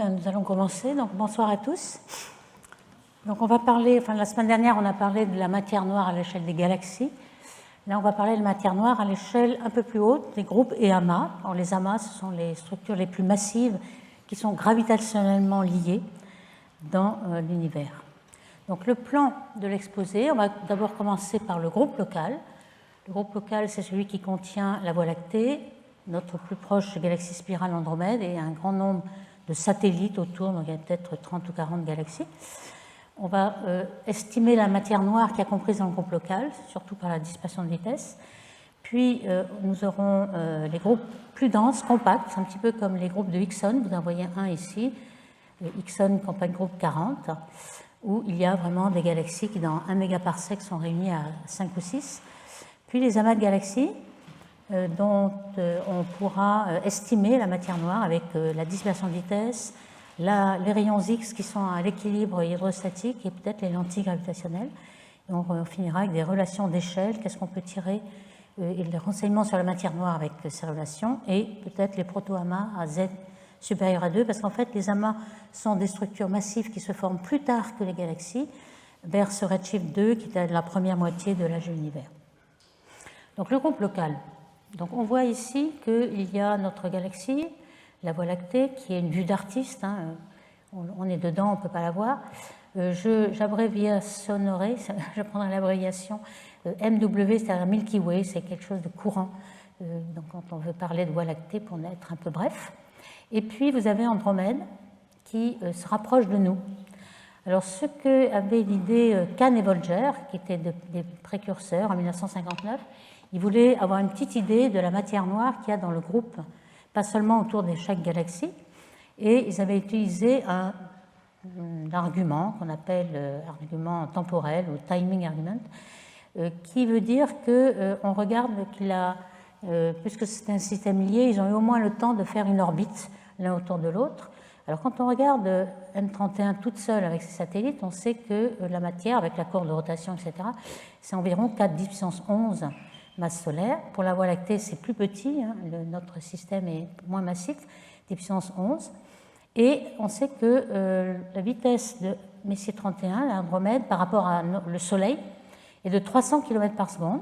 Nous allons commencer. Donc, bonsoir à tous. Donc, on va parler, la semaine dernière, on a parlé de la matière noire à l'échelle des galaxies. Là, on va parler de matière noire à l'échelle un peu plus haute, des groupes et amas. Alors, les amas, ce sont les structures les plus massives qui sont gravitationnellement liées dans l'univers. Donc, le plan de l'exposé, on va d'abord commencer par le groupe local. Le groupe local, c'est celui qui contient la Voie lactée, notre plus proche galaxie spirale Andromède et un grand nombre de satellites autour, donc il y a peut-être 30 ou 40 galaxies. On va estimer la matière noire qui est comprise dans le groupe local, surtout par la dispersion de vitesse. Puis nous aurons les groupes plus denses, compacts, un petit peu comme les groupes de Hickson. Vous en voyez un ici, Hickson Compact Group 40, où il y a vraiment des galaxies qui, dans 1 mégaparsec, sont réunies à 5 ou 6. Puis les amas de galaxies, dont on pourra estimer la matière noire avec la dispersion de vitesse, les rayons X qui sont à l'équilibre hydrostatique et peut-être les lentilles gravitationnelles. Et on finira avec des relations d'échelle, qu'est-ce qu'on peut tirer, et les renseignements sur la matière noire avec ces relations, et peut-être les proto-amas à Z supérieur à 2, parce qu'en fait les amas sont des structures massives qui se forment plus tard que les galaxies, vers ce redshift 2 qui est la première moitié de l'âge de l'univers. Donc le groupe local. Donc on voit ici qu'il y a notre galaxie, la Voie lactée, qui est une vue d'artiste. On est dedans, on ne peut pas la voir. J'abréviationnerai, je prendrai l'abréviation MW, c'est-à-dire Milky Way, c'est quelque chose de courant. Donc quand on veut parler de Voie lactée, pour être un peu bref. Et puis vous avez Andromède, qui se rapproche de nous. Alors ce que avaient l'idée Kahn et Volger, qui étaient des précurseurs en 1959, ils voulaient avoir une petite idée de la matière noire qu'il y a dans le groupe, pas seulement autour de chaque galaxie, et ils avaient utilisé un argument qu'on appelle argument temporel ou timing argument, qui veut dire qu'on regarde qu'il a, puisque c'est un système lié, ils ont eu au moins le temps de faire une orbite l'un autour de l'autre. Alors quand on regarde M31 toute seule avec ses satellites, on sait que la matière, avec la courbe de rotation, etc., c'est environ 4 10 puissance 11 masse solaire. Pour la Voie lactée, c'est plus petit, notre système est moins massif, 10 puissance 11. Et on sait que la vitesse de Messier 31, l'Andromède, par rapport à le Soleil, est de 300 km par seconde.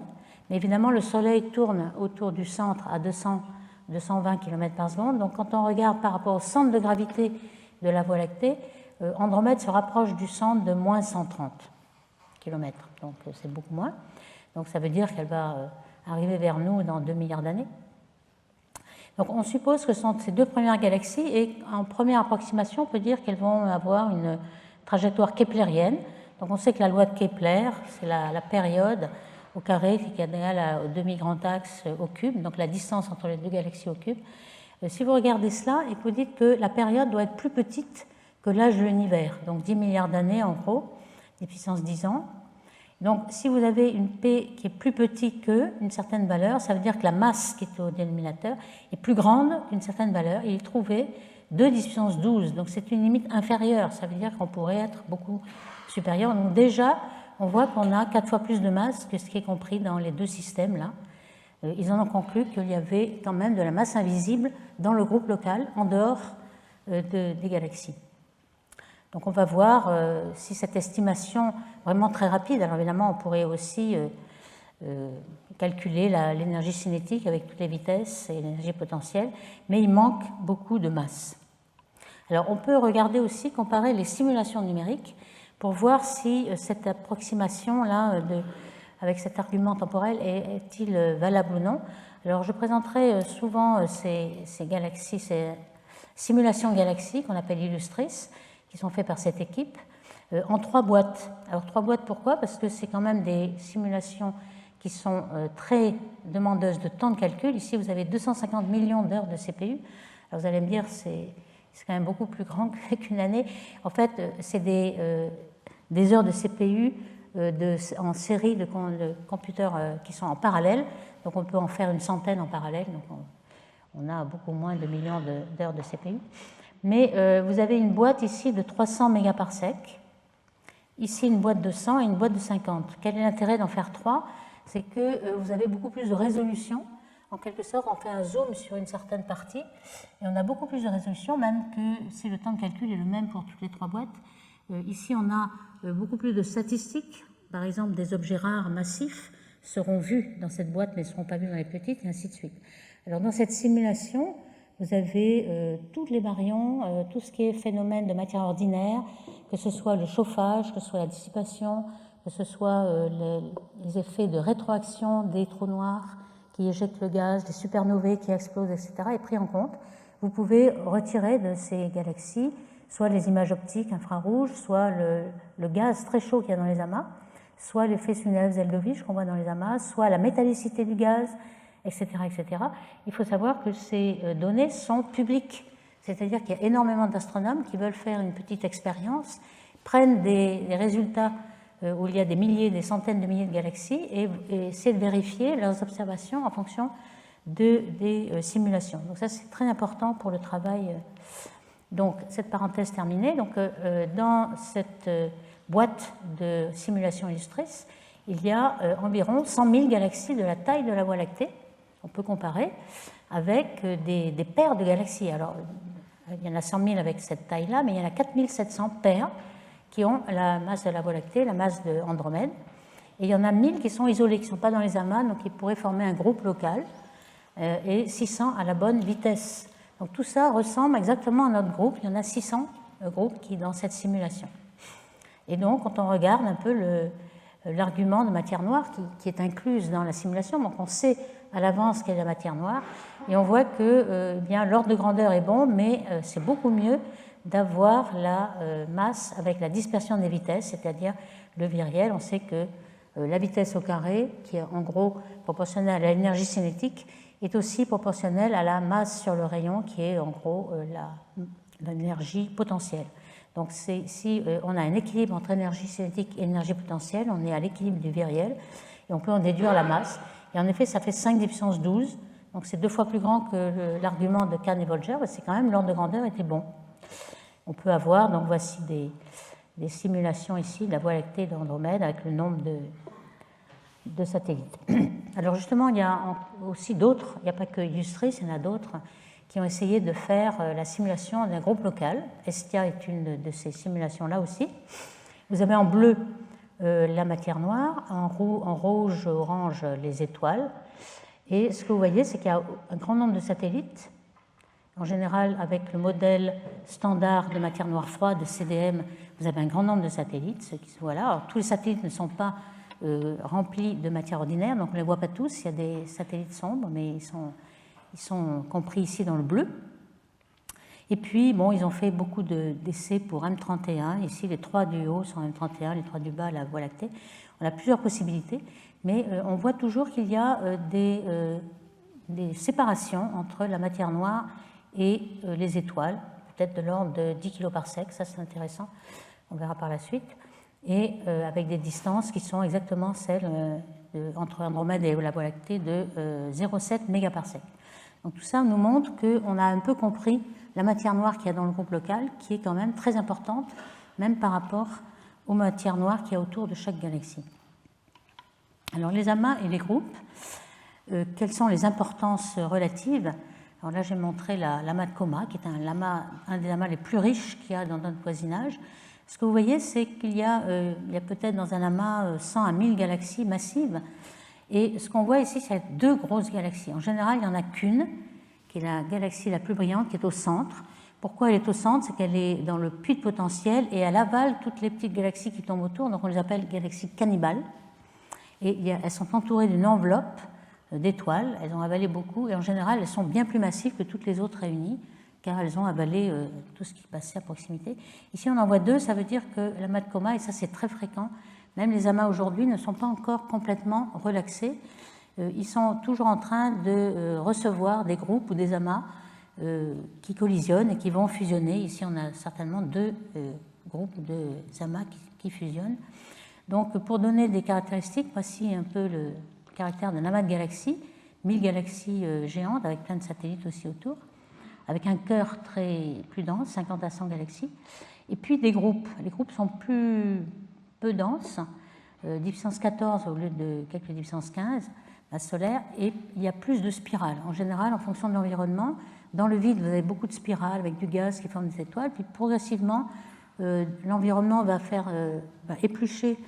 Mais évidemment, le Soleil tourne autour du centre à 220 km par seconde. Donc quand on regarde par rapport au centre de gravité de la Voie lactée, Andromède se rapproche du centre de moins 130 km. Donc c'est beaucoup moins. Donc ça veut dire qu'elle va arriver vers nous dans 2 milliards d'années. Donc on suppose que ce sont ces deux premières galaxies et en première approximation, on peut dire qu'elles vont avoir une trajectoire keplérienne. Donc on sait que la loi de Kepler, c'est la période au carré qui est égale au demi-grand axe au cube, donc la distance entre les deux galaxies au cube. Si vous regardez cela et que vous dites que la période doit être plus petite que l'âge de l'univers, donc 10 milliards d'années en gros, 10 puissance 10 ans. Donc, si vous avez une P qui est plus petite qu'une certaine valeur, ça veut dire que la masse qui est au dénominateur est plus grande qu'une certaine valeur. Il est trouvé 2 10 puissance 12, donc c'est une limite inférieure. Ça veut dire qu'on pourrait être beaucoup supérieur. Donc déjà, on voit qu'on a 4 fois plus de masse que ce qui est compris dans les deux systèmes-là. Ils en ont conclu qu'il y avait quand même de la masse invisible dans le groupe local, en dehors des galaxies. Donc on va voir si cette estimation vraiment très rapide, alors évidemment on pourrait aussi calculer l'énergie cinétique avec toutes les vitesses et l'énergie potentielle, mais il manque beaucoup de masse. Alors on peut regarder aussi, comparer les simulations numériques pour voir si cette approximation-là avec cet argument temporel est-il valable ou non. Alors je présenterai souvent ces galaxies, ces simulations galaxies qu'on appelle Illustris, qui sont faits par cette équipe, en 3 boîtes. Alors 3 boîtes, pourquoi? Parce que c'est quand même des simulations qui sont très demandeuses de temps de calcul. Ici, vous avez 250 millions d'heures de CPU. Alors vous allez me dire, c'est quand même beaucoup plus grand qu'une année. En fait, c'est des heures de CPU en série de computers qui sont en parallèle. Donc on peut en faire une centaine en parallèle. Donc on a beaucoup moins de millions d'heures de CPU. Mais vous avez une boîte ici de 300 mégaparsec, ici une boîte de 100 et une boîte de 50. Quel est l'intérêt d'en faire 3? C'est que vous avez beaucoup plus de résolution En quelque sorte, on fait un zoom sur une certaine partie et on a beaucoup plus de résolution, même que si le temps de calcul est le même pour toutes les 3 boîtes. Ici, on a beaucoup plus de statistiques. Par exemple, des objets rares massifs seront vus dans cette boîte, mais ne seront pas vus dans les petites, et ainsi de suite. Alors, dans cette simulation, vous avez tous les baryons, tout ce qui est phénomène de matière ordinaire, que ce soit le chauffage, que ce soit la dissipation, que ce soit les effets de rétroaction des trous noirs qui éjectent le gaz, les supernovae qui explosent, etc., est pris en compte. Vous pouvez retirer de ces galaxies soit les images optiques infrarouges, soit le gaz très chaud qu'il y a dans les amas, soit l'effet Sunyaev-Zeldovich qu'on voit dans les amas, soit la métallicité du gaz, etc., etc. Il faut savoir que ces données sont publiques, c'est-à-dire qu'il y a énormément d'astronomes qui veulent faire une petite expérience, prennent des résultats où il y a des milliers, des centaines de milliers de galaxies et essaient de vérifier leurs observations en fonction des simulations. Donc ça, c'est très important pour le travail. Donc, cette parenthèse terminée, donc, dans cette boîte de simulation illustrice, il y a environ 100 000 galaxies de la taille de la Voie lactée. On peut comparer avec des paires de galaxies. Alors, il y en a 100 000 avec cette taille-là, mais il y en a 4 700 paires qui ont la masse de la Voie lactée, la masse d'Andromède. Et il y en a 1000 qui sont isolés, qui ne sont pas dans les amas, donc qui pourraient former un groupe local, et 600 à la bonne vitesse. Donc tout ça ressemble exactement à notre groupe. Il y en a 600 groupes qui dans cette simulation. Et donc, quand on regarde un peu l'argument de matière noire qui est incluse dans la simulation, donc on sait à l'avance quelle est la matière noire, et on voit que bien l'ordre de grandeur est bon, mais c'est beaucoup mieux d'avoir la masse avec la dispersion des vitesses, c'est-à-dire le viriel. On sait que la vitesse au carré, qui est en gros proportionnelle à l'énergie cinétique, est aussi proportionnelle à la masse sur le rayon, qui est en gros l'énergie potentielle. Donc si on a un équilibre entre énergie cinétique et énergie potentielle, on est à l'équilibre du viriel, et on peut en déduire la masse. Et en effet, ça fait 5 puissance 12, donc c'est 2 fois plus grand que l'argument de Kahn et Volger, et c'est quand même l'ordre de grandeur était bon. On peut avoir, donc voici des simulations ici de la Voie lactée d'Andromède avec le nombre de satellites. Alors justement, il y a aussi d'autres, il n'y a pas que Illustris, il y en a d'autres qui ont essayé de faire la simulation d'un groupe local. Hestia est une de ces simulations-là aussi. Vous avez en bleu la matière noire, en rouge, orange les étoiles. Et ce que vous voyez, c'est qu'il y a un grand nombre de satellites. En général, avec le modèle standard de matière noire froide, de CDM, vous avez un grand nombre de satellites. Voilà. Alors, tous les satellites ne sont pas remplis de matière ordinaire, donc on ne les voit pas tous. Il y a des satellites sombres, mais ils sont compris ici dans le bleu. Et puis, bon, ils ont fait beaucoup d'essais pour M31. Ici, les 3 du haut sont M31, les 3 du bas, la Voie lactée. On a plusieurs possibilités, mais on voit toujours qu'il y a des séparations entre la matière noire et les étoiles, peut-être de l'ordre de 10 kg par sec, ça c'est intéressant, on verra par la suite, et avec des distances qui sont exactement celles entre Andromède et la Voie lactée de 0,7 mégaparsec. Donc tout ça nous montre qu'on a un peu compris la matière noire qu'il y a dans le groupe local, qui est quand même très importante, même par rapport aux matières noires qu'il y a autour de chaque galaxie. Alors les amas et les groupes, quelles sont les importances relatives? Alors là, j'ai montré l'amas de Coma, qui est un des amas les plus riches qu'il y a dans notre voisinage. Ce que vous voyez, c'est qu'il y a peut-être dans un amas 100 à 1000 galaxies massives. Et ce qu'on voit ici, c'est 2 grosses galaxies. En général, il n'y en a qu'une, qui est la galaxie la plus brillante, qui est au centre. Pourquoi elle est au centre? C'est qu'elle est dans le puits de potentiel et elle avale toutes les petites galaxies qui tombent autour, donc on les appelle galaxies cannibales. Et elles sont entourées d'une enveloppe d'étoiles, elles ont avalé beaucoup, et en général, elles sont bien plus massives que toutes les autres réunies, car elles ont avalé tout ce qui passait à proximité. Ici, on en voit 2, ça veut dire que l'amas de Coma, et ça c'est très fréquent, même les amas aujourd'hui ne sont pas encore complètement relaxés, ils sont toujours en train de recevoir des groupes ou des amas qui collisionnent et qui vont fusionner. Ici, on a certainement 2 groupes de amas qui fusionnent. Donc, pour donner des caractéristiques, voici un peu le caractère d'un amas de galaxies, 1000 galaxies géantes avec plein de satellites aussi autour, avec un cœur plus dense, 50 à 100 galaxies, et puis des groupes. Les groupes sont peu denses, 10 puissance 14 au lieu de quelques 10 puissance 15, masse solaire, et il y a plus de spirales. En général, en fonction de l'environnement, dans le vide, vous avez beaucoup de spirales avec du gaz qui forme des étoiles, puis progressivement, l'environnement va éplucher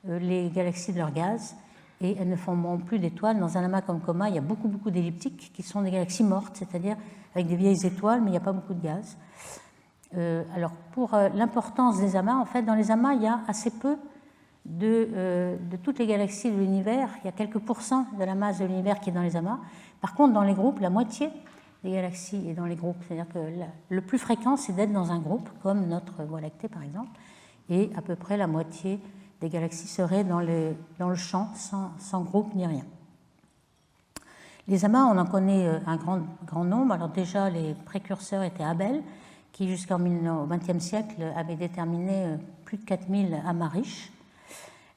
les galaxies de leur gaz, et elles ne formeront plus d'étoiles. Dans un amas comme Coma, il y a beaucoup d'elliptiques qui sont des galaxies mortes, c'est-à-dire avec des vieilles étoiles, mais il n'y a pas beaucoup de gaz. Alors, pour l'importance des amas, en fait, dans les amas, il y a assez peu de toutes les galaxies de l'univers. Il y a quelques pourcents de la masse de l'univers qui est dans les amas. Par contre, dans les groupes, la moitié des galaxies est dans les groupes. C'est-à-dire que le plus fréquent, c'est d'être dans un groupe, comme notre Voie lactée, par exemple, et à peu près la moitié des galaxies seraient dans le champ, sans groupe ni rien. Les amas, on en connaît un grand nombre. Alors déjà, les précurseurs étaient Abel, qui jusqu'au XXe siècle avait déterminé plus de 4000 amas riches.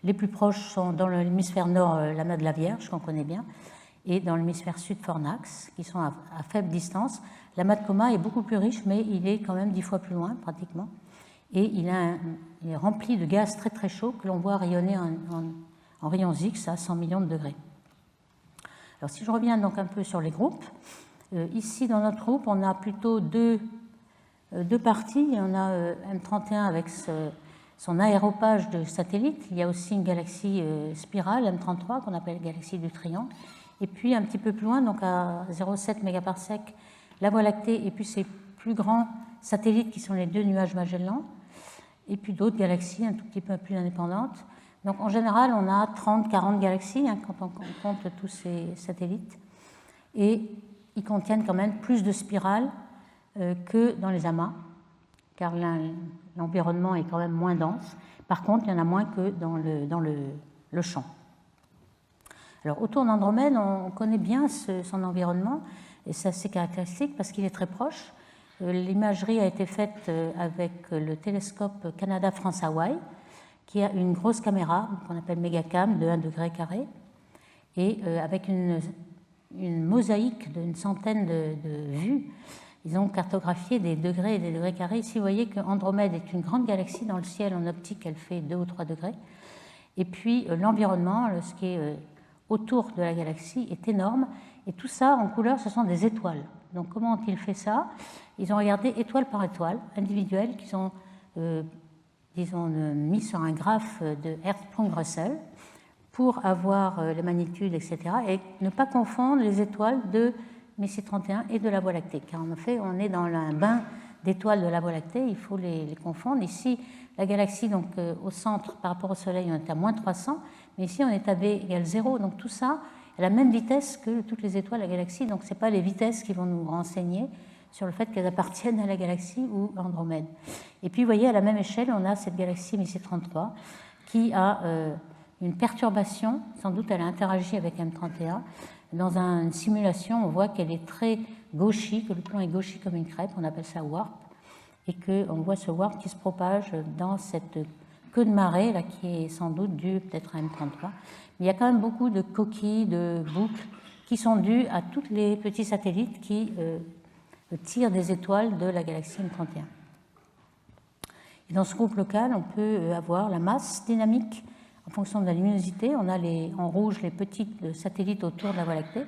Les plus proches sont dans l'hémisphère nord, l'amas de la Vierge, qu'on connaît bien, et dans l'hémisphère sud, Fornax, qui sont à faible distance. L'amas de Coma est beaucoup plus riche, mais il est quand même 10 fois plus loin, pratiquement. Et il est rempli de gaz très très chaud que l'on voit rayonner en rayons X à 100 millions de degrés. Alors si je reviens donc un peu sur les groupes, ici dans notre groupe, on a plutôt deux parties. On a M31 avec son aéropage de satellites. Il y a aussi une galaxie spirale, M33, qu'on appelle galaxie du triangle. Et puis un petit peu plus loin, donc à 0,7 mégaparsec, la Voie lactée et puis ses plus grands satellites qui sont les 2 nuages Magellan. Et puis d'autres galaxies un tout petit peu plus indépendantes. Donc en général, on a 30-40 galaxies quand on compte tous ces satellites. Et ils contiennent quand même plus de spirales que dans les amas, car l'environnement est quand même moins dense. Par contre, il y en a moins que dans le champ. Alors autour d'Andromède, on connaît bien son environnement, et c'est assez caractéristique parce qu'il est très proche. L'imagerie a été faite avec le télescope Canada-France-Hawaï, qui a une grosse caméra qu'on appelle Megacam de 1 degré carré, et avec une mosaïque d'une centaine de vues. Ils ont cartographié des degrés et des degrés carrés. Ici, vous voyez qu'Andromède est une grande galaxie. Dans le ciel, en optique, elle fait 2 ou 3 degrés. Et puis, l'environnement, ce qui est autour de la galaxie, est énorme. Et tout ça, en couleur, ce sont des étoiles. Donc, comment ont-ils fait ça? Ils ont regardé étoile par étoile, individuelles, qu'ils ont, mis sur un graphe de Hertzsprung-Russell pour avoir les magnitudes, etc. Et ne pas confondre les étoiles de Messier 31 et de la Voie lactée. Car en fait, on est dans un bain d'étoiles de la Voie lactée, il faut les confondre. Ici, la galaxie, donc au centre, par rapport au Soleil, on est à moins 300, mais ici, on est à B égale 0. Donc tout ça à la même vitesse que toutes les étoiles de la galaxie. Donc ce n'est pas les vitesses qui vont nous renseigner sur le fait qu'elles appartiennent à la galaxie ou à Andromède. Et puis, vous voyez, à la même échelle, on a cette galaxie Messier 33 qui a une perturbation. Sans doute, elle a interagi avec M31. Dans une simulation, on voit qu'elle est très gauchie, que le plan est gauchi comme une crêpe, on appelle ça warp, et qu'on voit ce warp qui se propage dans cette queue de marée, là, qui est sans doute due peut-être à M33. Mais il y a quand même beaucoup de coquilles, de boucles, qui sont dues à tous les petits satellites qui tirent des étoiles de la galaxie M31. Et dans ce groupe local, on peut avoir la masse dynamique en fonction de la luminosité. On a en rouge les petits satellites autour de la Voie lactée,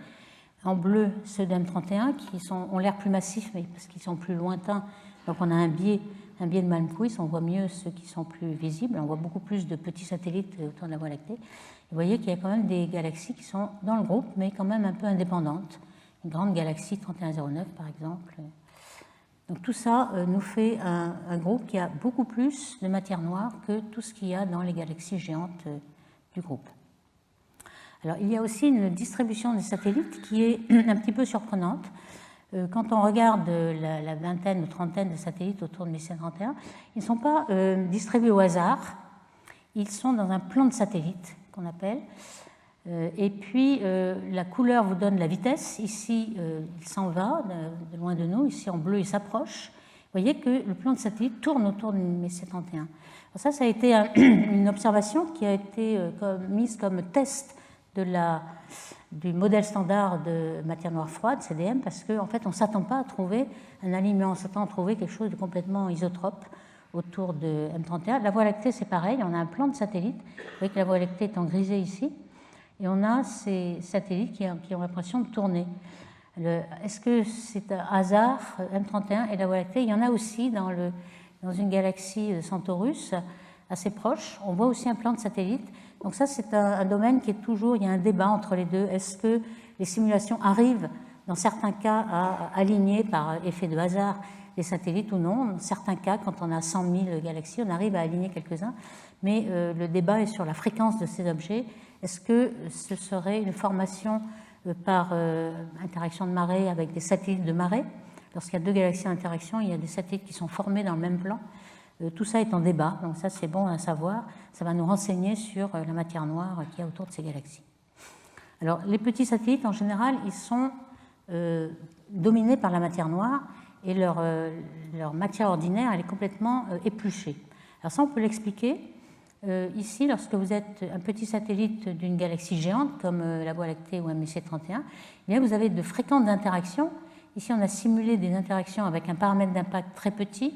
en bleu ceux d'M31 qui ont l'air plus massifs mais parce qu'ils sont plus lointains. Donc on a un biais de Malmquist, on voit mieux ceux qui sont plus visibles, on voit beaucoup plus de petits satellites autour de la Voie lactée. Vous voyez qu'il y a quand même des galaxies qui sont dans le groupe mais quand même un peu indépendantes. Une grande galaxie 3109 par exemple. Donc tout ça nous fait un groupe qui a beaucoup plus de matière noire que tout ce qu'il y a dans les galaxies géantes du groupe. Alors il y a aussi une distribution des satellites qui est un petit peu surprenante. Quand on regarde la vingtaine ou trentaine de satellites autour de Messier 31, ils ne sont pas distribués au hasard, ils sont dans un plan de satellites qu'on appelle. Et puis, la couleur vous donne la vitesse. Ici, il s'en va de loin de nous. Ici, en bleu, il s'approche. Vous voyez que le plan de satellite tourne autour de Messier 31. Alors ça a été une observation qui a été mise comme test du modèle standard de matière noire froide, CDM, parce qu'en fait, on ne s'attend pas à trouver un alignement. On s'attend à trouver quelque chose de complètement isotrope autour de M31. La Voie lactée, c'est pareil, on a un plan de satellites. Vous voyez que la Voie lactée est en grisé ici. Et on a ces satellites qui ont l'impression de tourner. Est-ce que c'est un hasard, M31 et la Voie lactée? Il y en a aussi dans une galaxie Centaurus assez proche. On voit aussi un plan de satellite. Donc ça, c'est un domaine qui est toujours, il y a un débat entre les deux. Est-ce que les simulations arrivent, dans certains cas, à aligner par effet de hasard les satellites ou non? Dans certains cas, quand on a 100 000 galaxies, on arrive à aligner quelques-uns. Mais le débat est sur la fréquence de ces objets. Est-ce que ce serait une formation par interaction de marée avec des satellites de marée? Lorsqu'il y a deux galaxies en interaction, il y a des satellites qui sont formés dans le même plan. Tout ça est en débat, donc ça c'est bon à savoir. Ça va nous renseigner sur la matière noire qu'il y a autour de ces galaxies. Alors les petits satellites, en général, ils sont dominés par la matière noire et leur matière ordinaire, elle est complètement épluchée. Alors ça, on peut l'expliquer. Ici, lorsque vous êtes un petit satellite d'une galaxie géante, comme la Voie lactée ou MSC31, eh bien, vous avez de fréquentes interactions. Ici, on a simulé des interactions avec un paramètre d'impact très petit,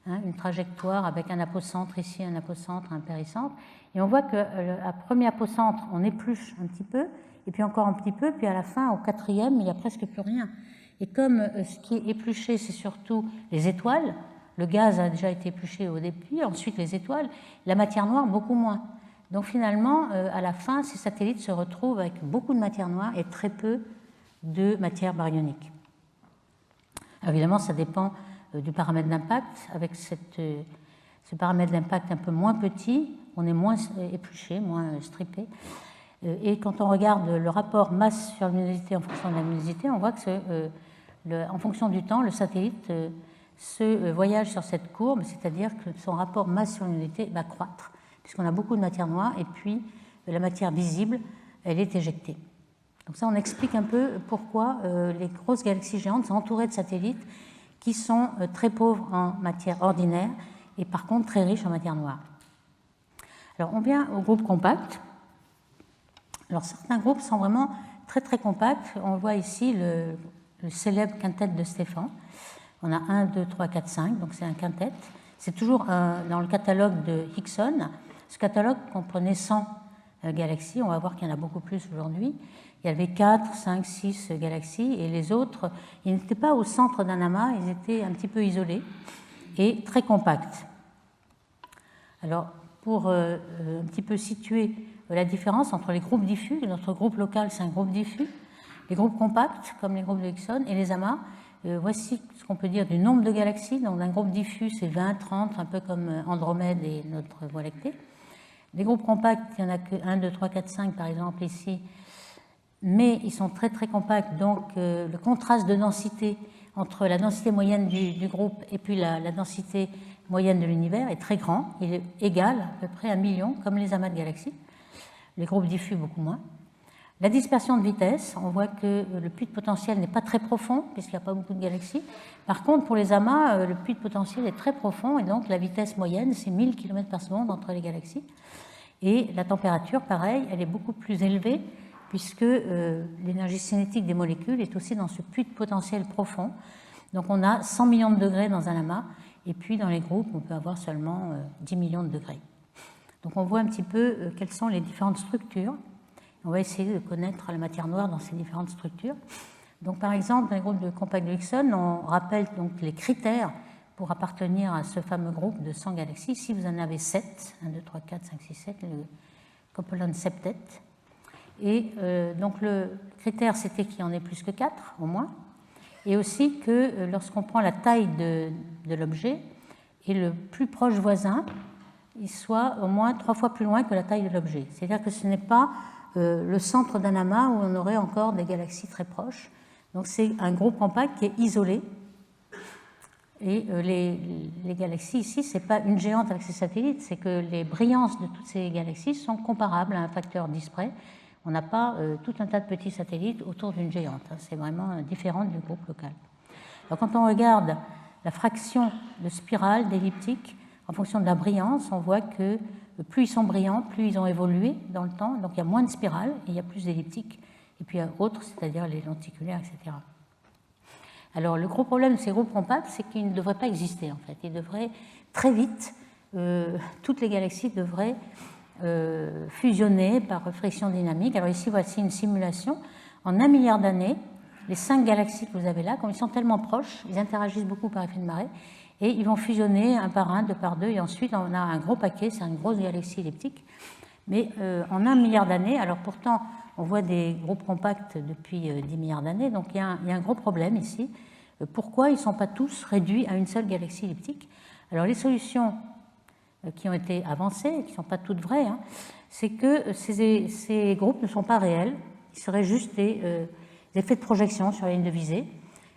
une trajectoire avec un apocentre ici, un apocentre, un péricentre. Et on voit qu'à premier apocentre, on épluche un petit peu, et puis encore un petit peu, puis à la fin, au quatrième, il n'y a presque plus rien. Et comme ce qui est épluché, c'est surtout les étoiles, le gaz a déjà été épluché au début, ensuite les étoiles, la matière noire beaucoup moins. Donc finalement, à la fin, ces satellites se retrouvent avec beaucoup de matière noire et très peu de matière baryonique. Alors évidemment, ça dépend du paramètre d'impact. Avec ce paramètre d'impact un peu moins petit, on est moins épluché, moins strippé. Et quand on regarde le rapport masse sur luminosité en fonction de la luminosité, on voit que en fonction du temps, le satellite se voyage sur cette courbe, c'est-à-dire que son rapport masse sur luminosité va croître, puisqu'on a beaucoup de matière noire, et puis la matière visible, elle est éjectée. Donc ça, on explique un peu pourquoi les grosses galaxies géantes sont entourées de satellites qui sont très pauvres en matière ordinaire et par contre très riches en matière noire. Alors on vient au groupe compact. Alors certains groupes sont vraiment très très compacts. On voit ici le célèbre quintet de Stéphan. On a 1, 2, 3, 4, 5, donc c'est un quintet. C'est toujours dans le catalogue de Hickson. Ce catalogue comprenait 100 galaxies. On va voir qu'il y en a beaucoup plus aujourd'hui. Il y avait 4, 5, 6 galaxies et les autres, ils n'étaient pas au centre d'un amas, ils étaient un petit peu isolés et très compacts. Alors, pour un petit peu situer la différence entre les groupes diffus, notre groupe local c'est un groupe diffus, les groupes compacts comme les groupes de Hickson et les amas, voici ce qu'on peut dire du nombre de galaxies. Donc un groupe diffus c'est 20, 30, un peu comme Andromède et notre Voie lactée. Les groupes compacts, il n'y en a que 1, 2, 3, 4, 5 par exemple ici, mais ils sont très très compacts, donc le contraste de densité entre la densité moyenne du groupe et puis la densité moyenne de l'univers est très grand, il est égal à peu près à 1 million, comme les amas de galaxies, les groupes diffus beaucoup moins. La dispersion de vitesse, on voit que le puits de potentiel n'est pas très profond, puisqu'il n'y a pas beaucoup de galaxies. Par contre, pour les amas, le puits de potentiel est très profond, et donc la vitesse moyenne, c'est 1000 km/s entre les galaxies. Et la température, pareil, elle est beaucoup plus élevée, puisque l'énergie cinétique des molécules est aussi dans ce puits de potentiel profond. Donc on a 100 millions de degrés dans un amas, et puis dans les groupes, on peut avoir seulement 10 millions de degrés. Donc on voit un petit peu quelles sont les différentes structures. On va essayer de connaître la matière noire dans ces différentes structures. Donc par exemple, dans les groupes de compact de Hickson, on rappelle donc les critères pour appartenir à ce fameux groupe de 100 galaxies. Ici, vous en avez 7, 1, 2, 3, 4, 5, 6, 7, le Copeland septet. Et donc le critère, c'était qu'il y en ait plus que 4, au moins, et aussi que lorsqu'on prend la taille de l'objet, et le plus proche voisin, il soit au moins 3 fois plus loin que la taille de l'objet. C'est-à-dire que ce n'est pas le centre d'un amas où on aurait encore des galaxies très proches. Donc c'est un groupe compact qui est isolé. Et les galaxies ici, ce n'est pas une géante avec ses satellites, c'est que les brillances de toutes ces galaxies sont comparables à un facteur 10 près. On n'a pas tout un tas de petits satellites autour d'une géante. C'est vraiment différent du groupe local. Alors, quand on regarde la fraction de spirales, d'elliptiques, en fonction de la brillance, on voit que plus ils sont brillants, plus ils ont évolué dans le temps. Donc il y a moins de spirales et il y a plus d'elliptiques. Et puis il y a autres, c'est-à-dire les lenticulaires, etc. Alors le gros problème de ces groupes compacts, c'est qu'ils ne devraient pas exister en fait. Ils devraient très vite, toutes les galaxies devraient fusionner par friction dynamique. Alors ici, voici une simulation. En 1 milliard d'années, les 5 galaxies que vous avez là, comme ils sont tellement proches, ils interagissent beaucoup par effet de marée, et ils vont fusionner un par un, deux par deux, et ensuite on a un gros paquet, c'est une grosse galaxie elliptique. Mais en 1 milliard d'années, alors pourtant on voit des groupes compacts depuis 10 milliards d'années, donc il y a un gros problème ici. Pourquoi ils ne sont pas tous réduits à une seule galaxie elliptique? Alors les solutions qui ont été avancées, qui ne sont pas toutes vraies, hein, c'est que ces groupes ne sont pas réels, ils seraient juste des effets de projection sur la ligne de visée.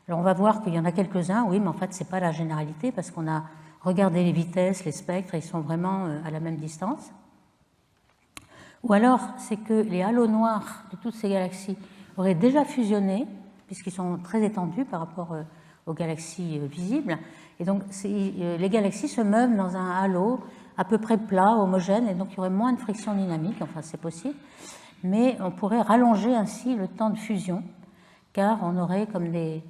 Alors on va voir qu'il y en a quelques-uns, oui, mais en fait ce n'est pas la généralité parce qu'on a regardé les vitesses, les spectres, et ils sont vraiment à la même distance. Ou alors c'est que les halos noirs de toutes ces galaxies auraient déjà fusionné, puisqu'ils sont très étendus par rapport aux galaxies visibles, et donc les galaxies se meuvent dans un halo à peu près plat, homogène, et donc il y aurait moins de friction dynamique, enfin c'est possible, mais on pourrait rallonger ainsi le temps de fusion, car on aurait comme des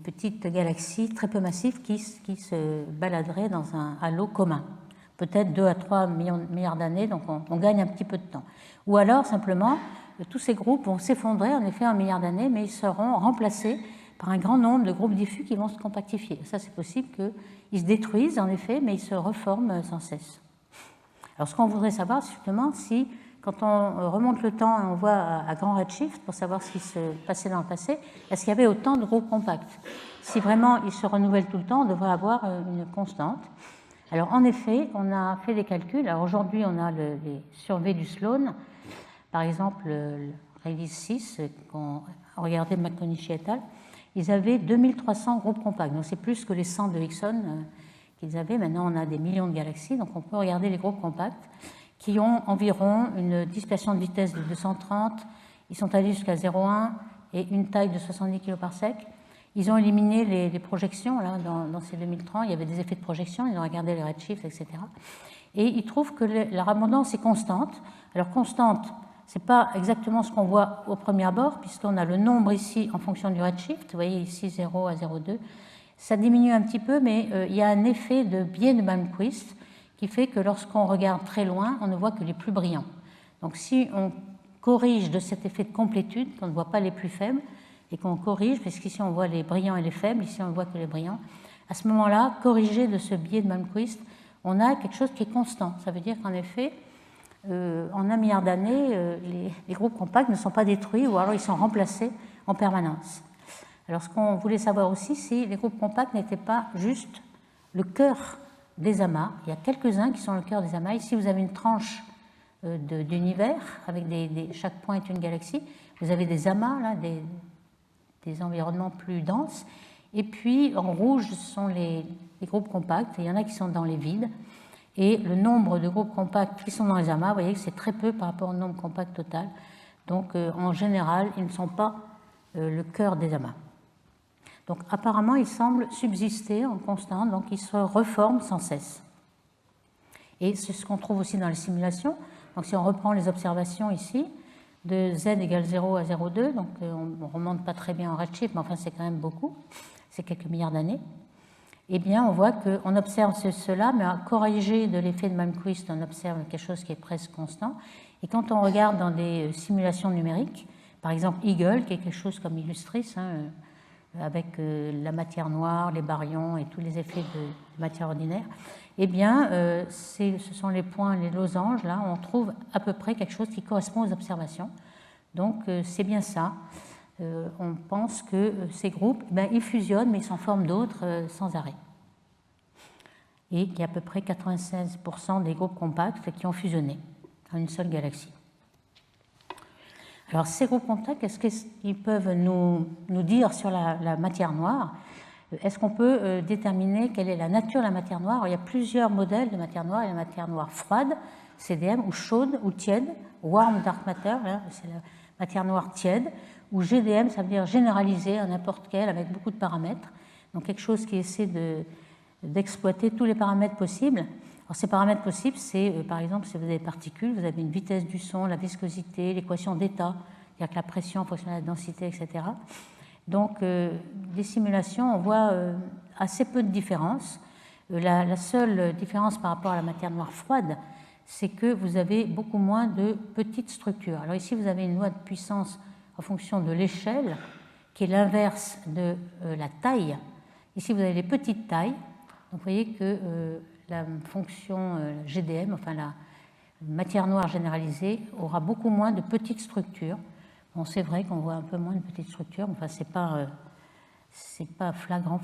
petites galaxies très peu massives qui se baladeraient dans un halo commun. Peut-être 2 à 3 milliards d'années, donc on gagne un petit peu de temps. Ou alors, simplement, tous ces groupes vont s'effondrer, en effet, en milliards d'années, mais ils seront remplacés par un grand nombre de groupes diffus qui vont se compactifier. Ça, c'est possible qu'ils se détruisent, en effet, mais ils se reforment sans cesse. Alors, ce qu'on voudrait savoir, c'est justement si, quand on remonte le temps et on voit à grand redshift, pour savoir ce qui se passait dans le passé, est-ce qu'il y avait autant de groupes compacts? Si vraiment ils se renouvellent tout le temps, on devrait avoir une constante. Alors, en effet, on a fait des calculs. Alors, aujourd'hui, on a les surveys du Sloan. Par exemple, le Rayleigh 6, qu'on regardait McConish et al., ils avaient 2300 groupes compacts. Donc, c'est plus que les 100 de Hickson qu'ils avaient. Maintenant, on a des millions de galaxies. Donc, on peut regarder les groupes compacts qui ont environ une dispersion de vitesse de 230. Ils sont allés jusqu'à 0,1 et une taille de 70 kg par sec. Ils ont éliminé les projections là, dans ces 2030. Il y avait des effets de projection, ils ont regardé les redshifts, etc. Et ils trouvent que leur abondance est constante. Alors constante, ce n'est pas exactement ce qu'on voit au premier abord, puisqu'on a le nombre ici en fonction du redshift. Vous voyez ici 0 à 0,2. Ça diminue un petit peu, mais il y a un effet de biais de Malmquist qui fait que lorsqu'on regarde très loin, on ne voit que les plus brillants. Donc si on corrige de cet effet de complétude, qu'on ne voit pas les plus faibles, et qu'on corrige, parce qu'ici on voit les brillants et les faibles, ici on ne voit que les brillants, à ce moment-là, corrigé de ce biais de Malmquist, on a quelque chose qui est constant. Ça veut dire qu'en effet, en 1 milliard d'années, les groupes compacts ne sont pas détruits, ou alors ils sont remplacés en permanence. Alors ce qu'on voulait savoir aussi, si les groupes compacts n'étaient pas juste le cœur des amas. Il y a quelques-uns qui sont le cœur des amas. Ici, vous avez une tranche d'univers, avec chaque point est une galaxie. Vous avez des amas, là, des environnements plus denses. Et puis, en rouge, ce sont les groupes compacts. Il y en a qui sont dans les vides. Et le nombre de groupes compacts qui sont dans les amas, vous voyez que c'est très peu par rapport au nombre compact total. Donc, en général, ils ne sont pas le cœur des amas. Donc, apparemment, ils semblent subsister en constante, donc ils se reforment sans cesse. Et c'est ce qu'on trouve aussi dans les simulations. Donc, si on reprend les observations ici, de z égale 0 à 0,2, donc on ne remonte pas très bien en redshift, mais enfin c'est quand même beaucoup, c'est quelques milliards d'années, eh bien on voit qu'on observe cela, mais à corriger de l'effet de Malmquist, on observe quelque chose qui est presque constant. Et quand on regarde dans des simulations numériques, par exemple Eagle, qui est quelque chose comme Illustris, avec la matière noire, les baryons et tous les effets de matière ordinaire, eh bien, ce sont les points, les losanges, là, on trouve à peu près quelque chose qui correspond aux observations. Donc, c'est bien ça. On pense que ces groupes, ils fusionnent, mais ils s'en forment d'autres sans arrêt. Et qu'il y a à peu près 96% des groupes compacts qui ont fusionné en une seule galaxie. Alors, ces groupes compacts, qu'est-ce qu'ils peuvent nous dire sur la matière noire ? Est-ce qu'on peut déterminer quelle est la nature de la matière noire? Alors, il y a plusieurs modèles de matière noire. Il y a la matière noire froide, CDM, ou chaude, ou tiède. Warm Dark Matter, c'est la matière noire tiède. Ou GDM, ça veut dire généralisée à n'importe quelle, avec beaucoup de paramètres. Donc quelque chose qui essaie d'exploiter tous les paramètres possibles. Alors, ces paramètres possibles, c'est par exemple, si vous avez des particules, vous avez une vitesse du son, la viscosité, l'équation d'état, c'est-à-dire que la pression en fonction de la densité, etc. Donc, des simulations, on voit assez peu de différence. La seule différence par rapport à la matière noire froide, c'est que vous avez beaucoup moins de petites structures. Alors ici, vous avez une loi de puissance en fonction de l'échelle, qui est l'inverse de la taille. Ici, vous avez les petites tailles. Donc, vous voyez que la fonction GDM, enfin la matière noire généralisée, aura beaucoup moins de petites structures. Bon, c'est vrai qu'on voit un peu moins de petites structures, enfin, c'est pas flagrant.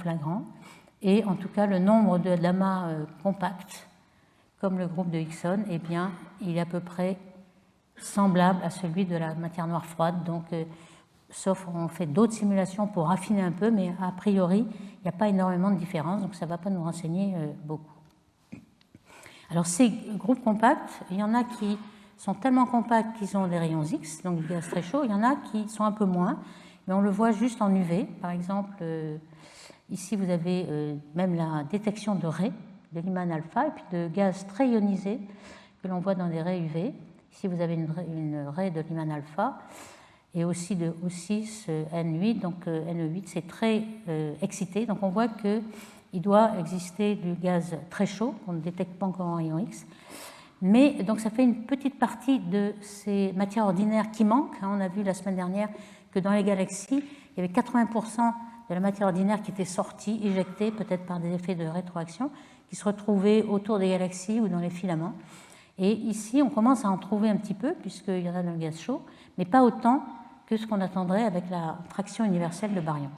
Et en tout cas, le nombre d'amas compacts, comme le groupe de Hickson, eh bien, il est à peu près semblable à celui de la matière noire froide. Donc, sauf on fait d'autres simulations pour raffiner un peu, mais a priori, il n'y a pas énormément de différence, donc ça ne va pas nous renseigner beaucoup. Alors, ces groupes compacts, il y en a qui sont tellement compacts qu'ils ont des rayons X, donc du gaz très chaud. Il y en a qui sont un peu moins, mais on le voit juste en UV. Par exemple, ici, vous avez même la détection de raies de Lyman alpha et puis de gaz très ionisés que l'on voit dans des raies UV. Ici, vous avez une raie de Lyman alpha et aussi de O6, N8. Donc, NE8, c'est très excité. Donc, on voit qu'il doit exister du gaz très chaud qu'on ne détecte pas encore en rayon X. Mais donc ça fait une petite partie de ces matières ordinaires qui manquent. On a vu la semaine dernière que dans les galaxies, il y avait 80% de la matière ordinaire qui était sortie, éjectée, peut-être par des effets de rétroaction, qui se retrouvaient autour des galaxies ou dans les filaments. Et ici, on commence à en trouver un petit peu, puisqu'il y en a dans le gaz chaud, mais pas autant que ce qu'on attendrait avec la fraction universelle de baryon.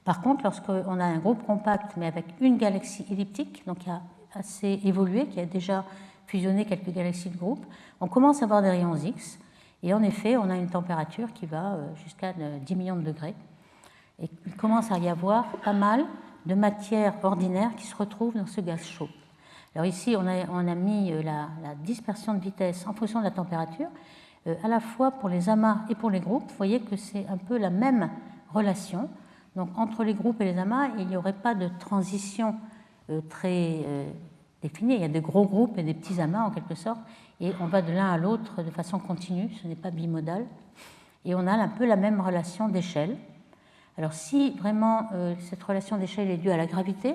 Par contre, lorsqu'on a un groupe compact, mais avec une galaxie elliptique, donc il y a assez évolué, qui a déjà fusionné quelques galaxies de groupe, on commence à avoir des rayons X, et en effet, on a une température qui va jusqu'à 10 millions de degrés. Et il commence à y avoir pas mal de matière ordinaire qui se retrouve dans ce gaz chaud. Alors ici, on a mis la dispersion de vitesse en fonction de la température, à la fois pour les amas et pour les groupes. Vous voyez que c'est un peu la même relation. Donc entre les groupes et les amas, il n'y aurait pas de transition très définie. Il y a des gros groupes et des petits amas en quelque sorte, et on va de l'un à l'autre de façon continue, ce n'est pas bimodal. Et on a un peu la même relation d'échelle. Alors si vraiment cette relation d'échelle est due à la gravité,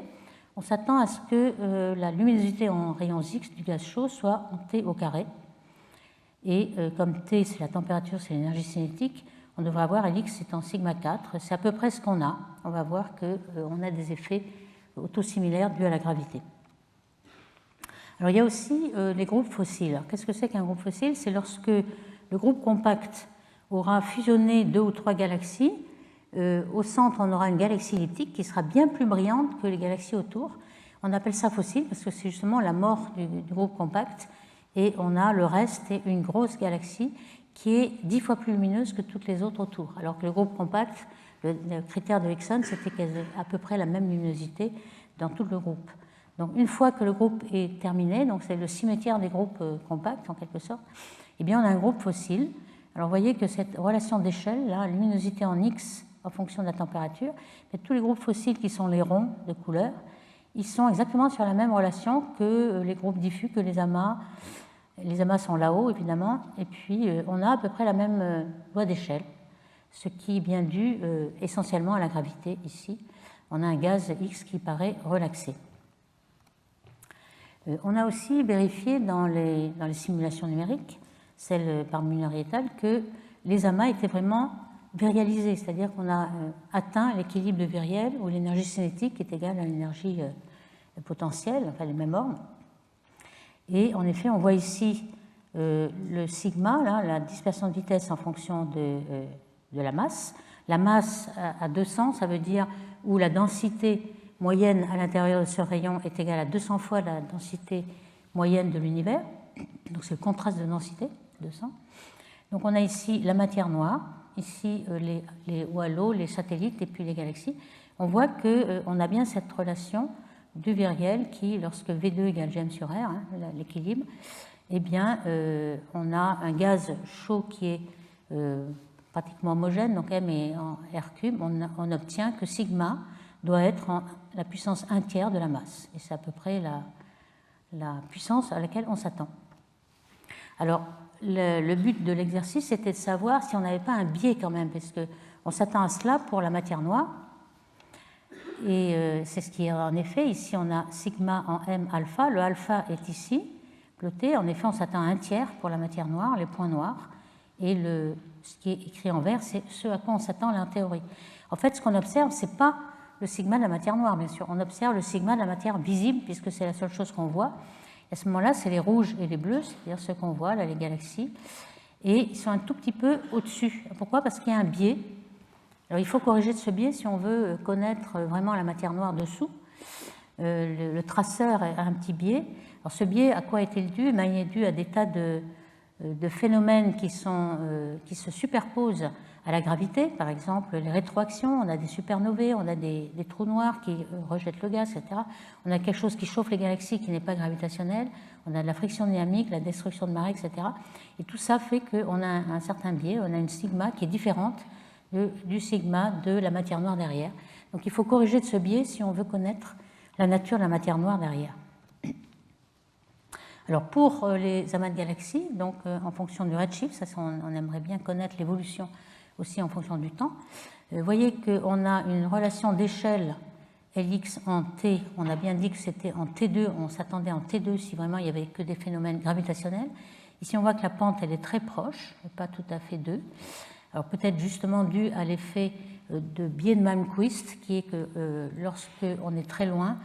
on s'attend à ce que la luminosité en rayons X du gaz chaud soit en T au carré. Et comme T, c'est la température, c'est l'énergie cinétique, on devrait avoir Lx étant sigma 4. C'est à peu près ce qu'on a. On va voir qu'on a des effets autosimilaires dus à la gravité. Alors il y a aussi les groupes fossiles. Alors, qu'est-ce que c'est qu'un groupe fossile? C'est lorsque le groupe compact aura fusionné 2 ou 3 galaxies. Au centre, on aura une galaxie elliptique qui sera bien plus brillante que les galaxies autour. On appelle ça fossile parce que c'est justement la mort du groupe compact. Et on a le reste et une grosse galaxie qui est 10 fois plus lumineuse que toutes les autres autour. Alors que le groupe compact, le critère de Hickson, c'était à peu près la même luminosité dans tout le groupe. Donc une fois que le groupe est terminé, donc c'est le cimetière des groupes compacts en quelque sorte, eh bien on a un groupe fossile. Alors vous voyez que cette relation d'échelle, là, luminosité en X en fonction de la température, mais tous les groupes fossiles qui sont les ronds de couleur, ils sont exactement sur la même relation que les groupes diffus, que les amas. Les amas sont là-haut, évidemment, et puis on a à peu près la même loi d'échelle, ce qui est bien dû essentiellement à la gravité ici. On a un gaz X qui paraît relaxé. On a aussi vérifié dans les simulations numériques, celles par Müller et al., que les amas étaient vraiment virialisés, c'est-à-dire qu'on a atteint l'équilibre de viriel où l'énergie cinétique est égale à l'énergie potentielle, enfin les mêmes ordres. Et en effet, on voit ici le sigma, là, la dispersion de vitesse en fonction de la masse. La masse à 200, ça veut dire où la densité moyenne à l'intérieur de ce rayon est égale à 200 fois la densité moyenne de l'univers. Donc c'est le contraste de densité, 200. Donc on a ici la matière noire, ici les halos, les satellites et puis les galaxies. On voit qu'on a bien cette relation du viriel qui, lorsque V2 égale Gm sur R, hein, l'équilibre, eh bien, on a un gaz chaud qui est pratiquement homogène, donc M est en R cube, on obtient que sigma doit être en la puissance 1/3 de la masse. Et c'est à peu près la puissance à laquelle on s'attend. Alors, le but de l'exercice, c'était de savoir si on n'avait pas un biais quand même, parce qu'on s'attend à cela pour la matière noire. Et c'est ce qui est en effet. Ici, on a sigma en M alpha. Le alpha est ici, ploté. En effet, on s'attend à un tiers pour la matière noire, les points noirs. Et ce qui est écrit en vert, c'est ce à quoi on s'attend en théorie. En fait, ce qu'on observe, ce n'est pas le sigma de la matière noire, bien sûr. On observe le sigma de la matière visible, puisque c'est la seule chose qu'on voit. Et à ce moment-là, c'est les rouges et les bleus, c'est-à-dire ceux qu'on voit, là, les galaxies. Et ils sont un tout petit peu au-dessus. Pourquoi? Parce qu'il y a un biais. Alors, il faut corriger de ce biais si on veut connaître vraiment la matière noire dessous. Le traceur a un petit biais. Alors, ce biais, à quoi est-il dû? Il est dû à des tas de phénomènes qui se superposent à la gravité. Par exemple, les rétroactions, on a des supernovae, on a des trous noirs qui rejettent le gaz, etc. On a quelque chose qui chauffe les galaxies qui n'est pas gravitationnel. On a de la friction dynamique, la destruction de marées, etc. Et tout ça fait qu'on a un certain biais, on a une sigma qui est différente du sigma de la matière noire derrière. Donc il faut corriger de ce biais si on veut connaître la nature de la matière noire derrière. Alors pour les amas de galaxies, donc en fonction du redshift, ça on aimerait bien connaître l'évolution aussi en fonction du temps. Vous voyez qu'on a une relation d'échelle Lx en T, on a bien dit que c'était en T2, on s'attendait en T2 si vraiment il n'y avait que des phénomènes gravitationnels. Ici on voit que la pente elle est très proche, pas tout à fait 2. Alors peut-être justement dû à l'effet de biais de Malmquist, qui est que lorsqu'on est très loin,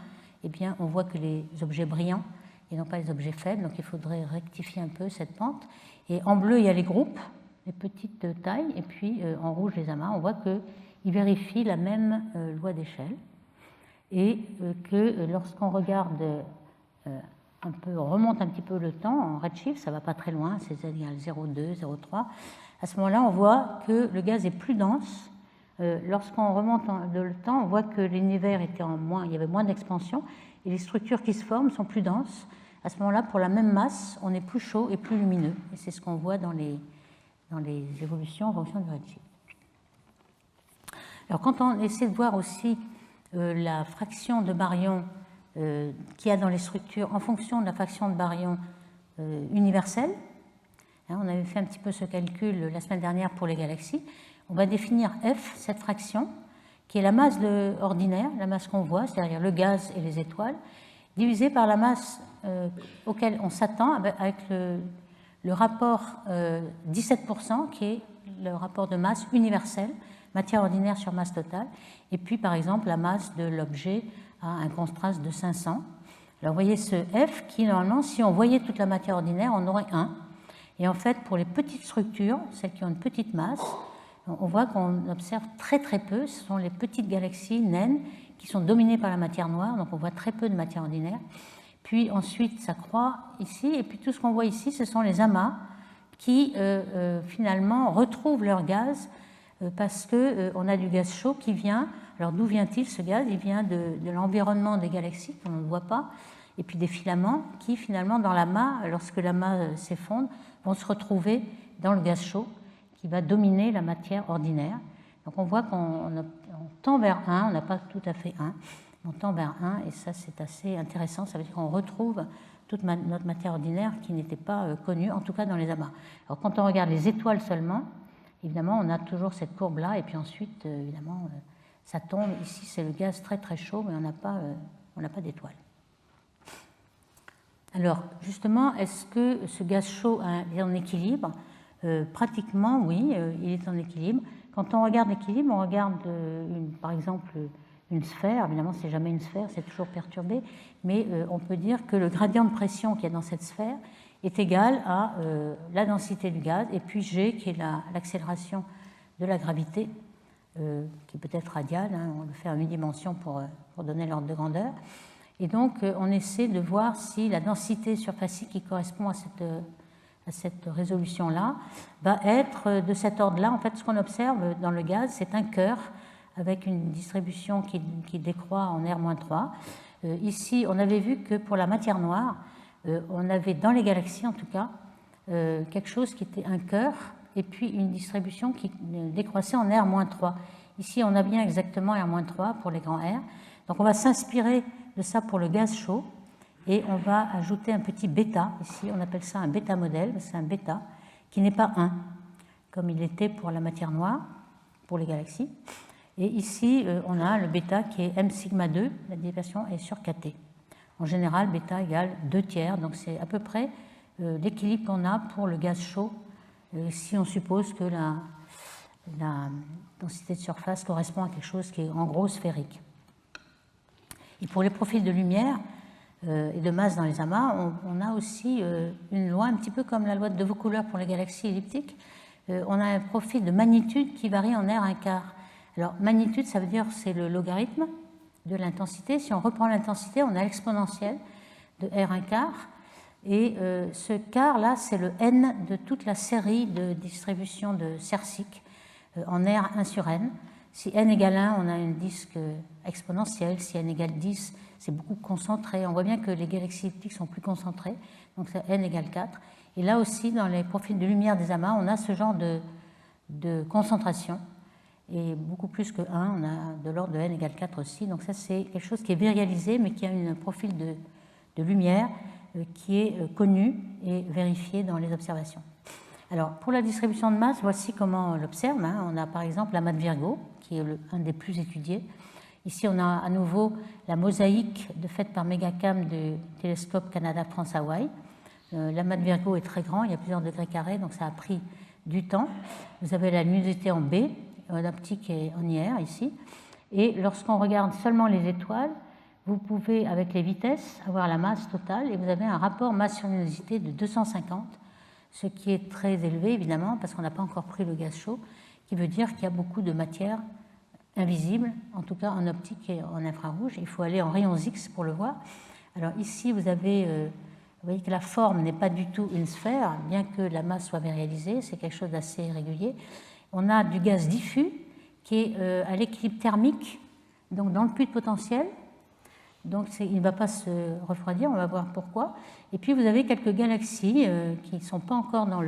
eh bien, on voit que les objets brillants et non pas les objets faibles, donc il faudrait rectifier un peu cette pente. Et en bleu, il y a les groupes, les petites tailles, et puis en rouge, les amas. On voit qu'ils vérifient la même loi d'échelle et que lorsqu'on regarde on remonte un petit peu le temps en redshift, ça ne va pas très loin, c'est z égale 0,2, 0,3. À ce moment-là, on voit que le gaz est plus dense. Lorsqu'on remonte le temps, on voit que l'univers était il y avait moins d'expansion et les structures qui se forment sont plus denses. À ce moment-là, pour la même masse, on est plus chaud et plus lumineux. Et c'est ce qu'on voit dans les évolutions en fonction du redshift. Alors, quand on essaie de voir aussi la fraction de baryons qu'il y a dans les structures en fonction de la fraction de baryons universelle, on avait fait un petit peu ce calcul la semaine dernière pour les galaxies. On va définir F, cette fraction, qui est la masse ordinaire, la masse qu'on voit, c'est-à-dire le gaz et les étoiles, divisée par la masse auquel on s'attend avec le rapport 17%, qui est le rapport de masse universelle, matière ordinaire sur masse totale, et puis par exemple la masse de l'objet à un contraste de 500. Alors vous voyez ce F qui, normalement, si on voyait toute la matière ordinaire, on aurait 1. Et en fait, pour les petites structures, celles qui ont une petite masse, on voit qu'on observe très très peu. Ce sont les petites galaxies naines qui sont dominées par la matière noire, donc on voit très peu de matière ordinaire. Puis ensuite, ça croît ici, et puis tout ce qu'on voit ici, ce sont les amas qui finalement retrouvent leur gaz parce qu'on a du gaz chaud qui vient. Alors d'où vient-il ce gaz? Il vient de l'environnement des galaxies, qu'on ne voit pas, et puis des filaments qui finalement dans l'amas, lorsque l'amas s'effondre, vont se retrouver dans le gaz chaud qui va dominer la matière ordinaire. Donc on voit qu'on tend vers 1, on n'a pas tout à fait 1, on tend vers 1, et ça c'est assez intéressant, ça veut dire qu'on retrouve toute notre matière ordinaire qui n'était pas connue, en tout cas dans les amas. Alors quand on regarde les étoiles seulement, évidemment on a toujours cette courbe-là, et puis ensuite évidemment ça tombe, ici c'est le gaz très très chaud, mais on n'a pas d'étoiles. Alors, justement, est-ce que ce gaz chaud est en équilibre? Pratiquement, oui, il est en équilibre. Quand on regarde l'équilibre, on regarde, par exemple, une sphère. Évidemment, c'est jamais une sphère, c'est toujours perturbé, mais on peut dire que le gradient de pression qu'il y a dans cette sphère est égal à la densité du gaz, et puis G, qui est l'accélération de la gravité, qui peut être radiale, on le fait en 8 dimensions pour donner l'ordre de grandeur. Et donc, on essaie de voir si la densité surfacique qui correspond à cette résolution-là va être de cet ordre-là. En fait, ce qu'on observe dans le gaz, c'est un cœur avec une distribution qui décroît en R-3. Ici, on avait vu que pour la matière noire, on avait dans les galaxies, en tout cas, quelque chose qui était un cœur et puis une distribution qui décroissait en R-3. Ici, on a bien exactement R-3 pour les grands R. Donc, on va s'inspirer de ça pour le gaz chaud et on va ajouter un petit bêta. Ici, on appelle ça un bêta modèle, c'est un bêta qui n'est pas 1, comme il était pour la matière noire, pour les galaxies. Et ici, on a le bêta qui est m sigma 2, la dispersion est sur kT. En général, bêta égale 2/3, donc c'est à peu près l'équilibre qu'on a pour le gaz chaud, si on suppose que la densité de surface correspond à quelque chose qui est en gros sphérique. Et pour les profils de lumière et de masse dans les amas, on a aussi une loi un petit peu comme la loi de Vaucouleurs pour les galaxies elliptiques. On a un profil de magnitude qui varie en R1/4. Alors magnitude, ça veut dire c'est le logarithme de l'intensité. Si on reprend l'intensité, on a l'exponentielle de R1/4. Et ce quart-là, c'est le n de toute la série de distribution de Cersik en R 1 sur n. Si n égale 1, on a une disque exponentielle. Si n égale 10, c'est beaucoup concentré. On voit bien que les galaxies elliptiques sont plus concentrées, donc c'est n égale 4. Et là aussi, dans les profils de lumière des amas, on a ce genre de concentration. Et beaucoup plus que 1, on a de l'ordre de n égale 4 aussi. Donc ça, c'est quelque chose qui est virialisé, mais qui a un profil de lumière qui est connu et vérifié dans les observations. Alors, pour la distribution de masse, voici comment on l'observe. On a par exemple l'amas de Virgo, qui est un des plus étudiés. Ici, on a à nouveau la mosaïque faite par Megacam du télescope Canada-France-Hawaï. L'amas de Virgo est très grand, il y a plusieurs degrés carrés, donc ça a pris du temps. Vous avez la luminosité en B, l'optique est en IR ici. Et lorsqu'on regarde seulement les étoiles, vous pouvez, avec les vitesses, avoir la masse totale et vous avez un rapport masse sur luminosité de 250, ce qui est très élevé évidemment parce qu'on n'a pas encore pris le gaz chaud, qui veut dire qu'il y a beaucoup de matière invisible, en tout cas en optique et en infrarouge. Il faut aller en rayons X pour le voir. Alors ici, vous voyez que la forme n'est pas du tout une sphère, bien que la masse soit virialisée, c'est quelque chose d'assez irrégulier. On a du gaz diffus qui est à l'équilibre thermique, donc dans le puits de potentiel. Donc il ne va pas se refroidir, on va voir pourquoi. Et puis vous avez quelques galaxies qui ne sont pas encore dans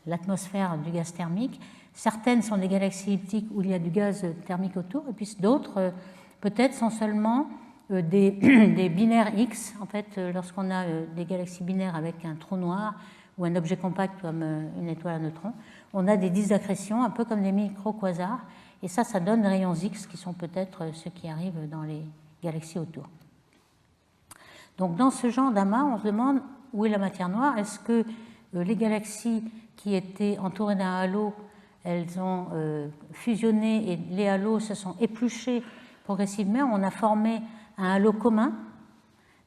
l'atmosphère du gaz thermique. Certaines sont des galaxies elliptiques où il y a du gaz thermique autour, et puis d'autres peut-être sont seulement des binaires X. En fait, lorsqu'on a des galaxies binaires avec un trou noir ou un objet compact comme une étoile à neutrons, on a des disques d'accrétion un peu comme des micro-quasars. Et ça donne des rayons X qui sont peut-être ceux qui arrivent dans les galaxies autour. Donc dans ce genre d'amas, on se demande où est la matière noire. Est-ce que les galaxies qui étaient entourées d'un halo, elles ont fusionné et les halos se sont épluchés progressivement? On a formé un halo commun.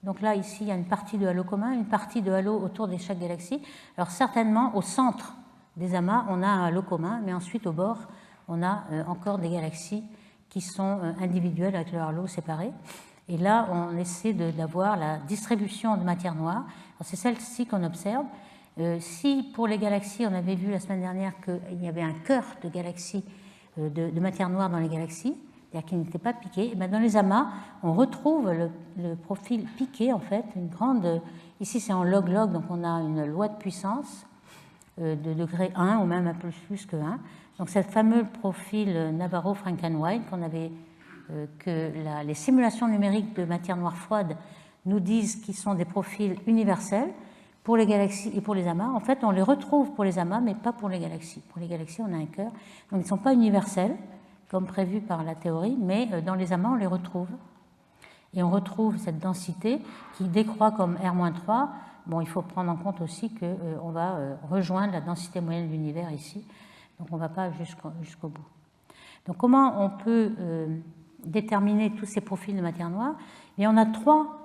Donc là, ici, il y a une partie de halo commun, une partie de halo autour de chaque galaxie. Alors certainement, au centre des amas, on a un halo commun, mais ensuite, au bord, on a encore des galaxies qui sont individuelles avec leur halo séparé. Et là, on essaie d'avoir la distribution de matière noire. C'est celle-ci qu'on observe. Si pour les galaxies, on avait vu la semaine dernière qu'il y avait un cœur de galaxies, de matière noire dans les galaxies, c'est-à-dire qui n'était pas piqué, et bien dans les amas, on retrouve le profil piqué, en fait, une grande... Ici, c'est en log-log, donc on a une loi de puissance de degré 1 ou même un peu plus que 1. Donc, ce fameux profil Navarro-Frankenwald que les simulations numériques de matière noire froide nous disent qu'ils sont des profils universels pour les galaxies et pour les amas. En fait, on les retrouve pour les amas, mais pas pour les galaxies. Pour les galaxies, on a un cœur. Donc, ils ne sont pas universels, comme prévu par la théorie, mais dans les amas, on les retrouve. Et on retrouve cette densité qui décroît comme R-3. Bon, il faut prendre en compte aussi qu'on va rejoindre la densité moyenne de l'univers ici. Donc, on ne va pas jusqu'au bout. Donc, comment on peut déterminer tous ces profils de matière noire? Et on a 3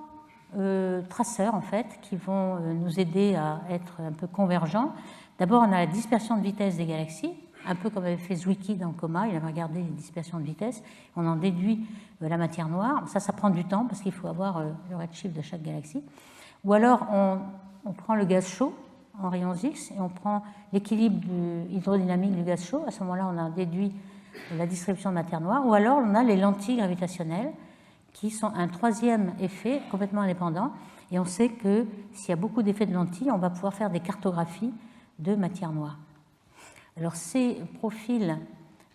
traceurs, en fait, qui vont nous aider à être un peu convergents. D'abord, on a la dispersion de vitesse des galaxies, un peu comme avait fait Zwicky dans Coma. Il avait regardé les dispersions de vitesse. On en déduit la matière noire. Ça prend du temps parce qu'il faut avoir le redshift de chaque galaxie. Ou alors, on prend le gaz chaud en rayons X et on prend l'équilibre hydrodynamique du gaz chaud. À ce moment-là, on a déduit la distribution de matière noire. Ou alors, on a les lentilles gravitationnelles qui sont un troisième effet complètement indépendant. Et on sait que s'il y a beaucoup d'effets de lentilles, on va pouvoir faire des cartographies de matière noire. Alors, ces profils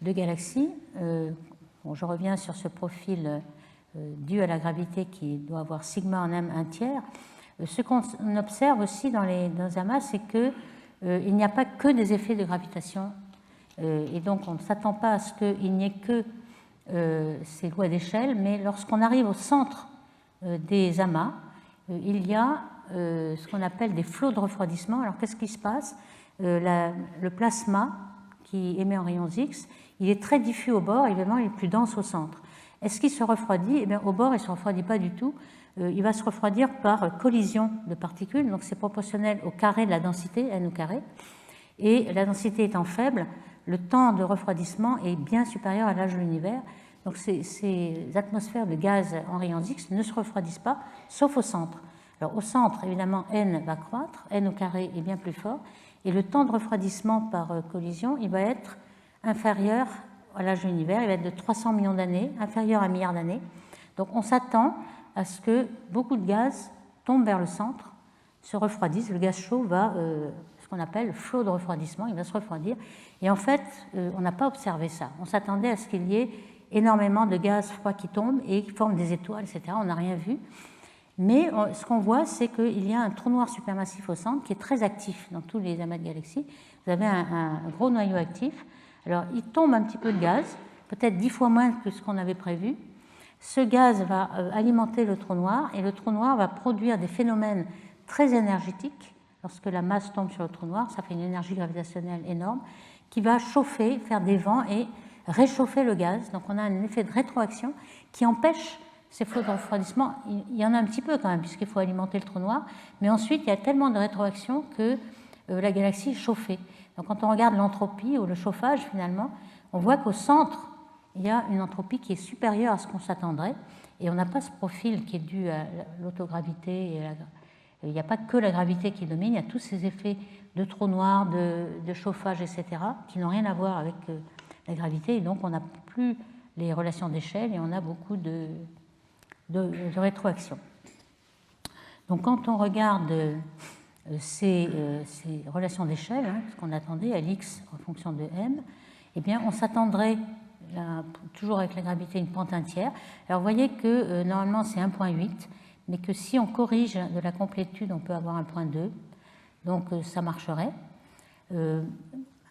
de galaxies, je reviens sur ce profil dû à la gravité qui doit avoir sigma en m 1/3. Ce qu'on observe aussi dans les amas, c'est que il n'y a pas que des effets de gravitation, et donc on ne s'attend pas à ce qu'il n'y ait que ces lois d'échelle, mais lorsqu'on arrive au centre des amas, il y a ce qu'on appelle des flots de refroidissement. Alors qu'est-ce qui se passe? Le plasma qui émet en rayons X, il est très diffus au bord, évidemment il est plus dense au centre. Est-ce qu'il se refroidit? Eh bien, au bord, il ne se refroidit pas du tout. Il va se refroidir par collision de particules, donc c'est proportionnel au carré de la densité, n au carré. Et la densité étant faible, le temps de refroidissement est bien supérieur à l'âge de l'univers. Donc ces atmosphères de gaz en rayons X ne se refroidissent pas, sauf au centre. Alors au centre, évidemment, n va croître, n au carré est bien plus fort, et le temps de refroidissement par collision, il va être inférieur à l'âge de l'univers, il va être de 300 millions d'années, inférieur à 1 milliard d'années. Donc on s'attend à ce que beaucoup de gaz tombent vers le centre, se refroidissent. Le gaz chaud va, ce qu'on appelle le flot de refroidissement, il va se refroidir. Et en fait, on n'a pas observé ça. On s'attendait à ce qu'il y ait énormément de gaz froid qui tombent et qui forment des étoiles, etc. On n'a rien vu. Mais ce qu'on voit, c'est qu'il y a un trou noir supermassif au centre qui est très actif dans tous les amas de galaxies. Vous avez un gros noyau actif. Alors, il tombe un petit peu de gaz, peut-être 10 fois moins que ce qu'on avait prévu. Ce gaz va alimenter le trou noir et le trou noir va produire des phénomènes très énergétiques. Lorsque la masse tombe sur le trou noir, ça fait une énergie gravitationnelle énorme qui va chauffer, faire des vents et réchauffer le gaz. Donc on a un effet de rétroaction qui empêche ces flots de refroidissement. Il y en a un petit peu quand même puisqu'il faut alimenter le trou noir, mais ensuite il y a tellement de rétroaction que la galaxie est chauffée. Donc quand on regarde l'entropie ou le chauffage finalement, on voit qu'au centre, il y a une entropie qui est supérieure à ce qu'on s'attendrait et on n'a pas ce profil qui est dû à l'autogravité. Il n'y a pas que la gravité qui domine, il y a tous ces effets de trou noir, de chauffage, etc., qui n'ont rien à voir avec la gravité. Et donc on n'a plus les relations d'échelle et on a beaucoup de rétroaction. Donc quand on regarde ces relations d'échelle, ce qu'on attendait à l'x en fonction de m, eh bien on s'attendrait, toujours avec la gravité, une pente entière. Alors vous voyez que normalement c'est 1,8, mais que si on corrige de la complétude, on peut avoir 1,2. Donc ça marcherait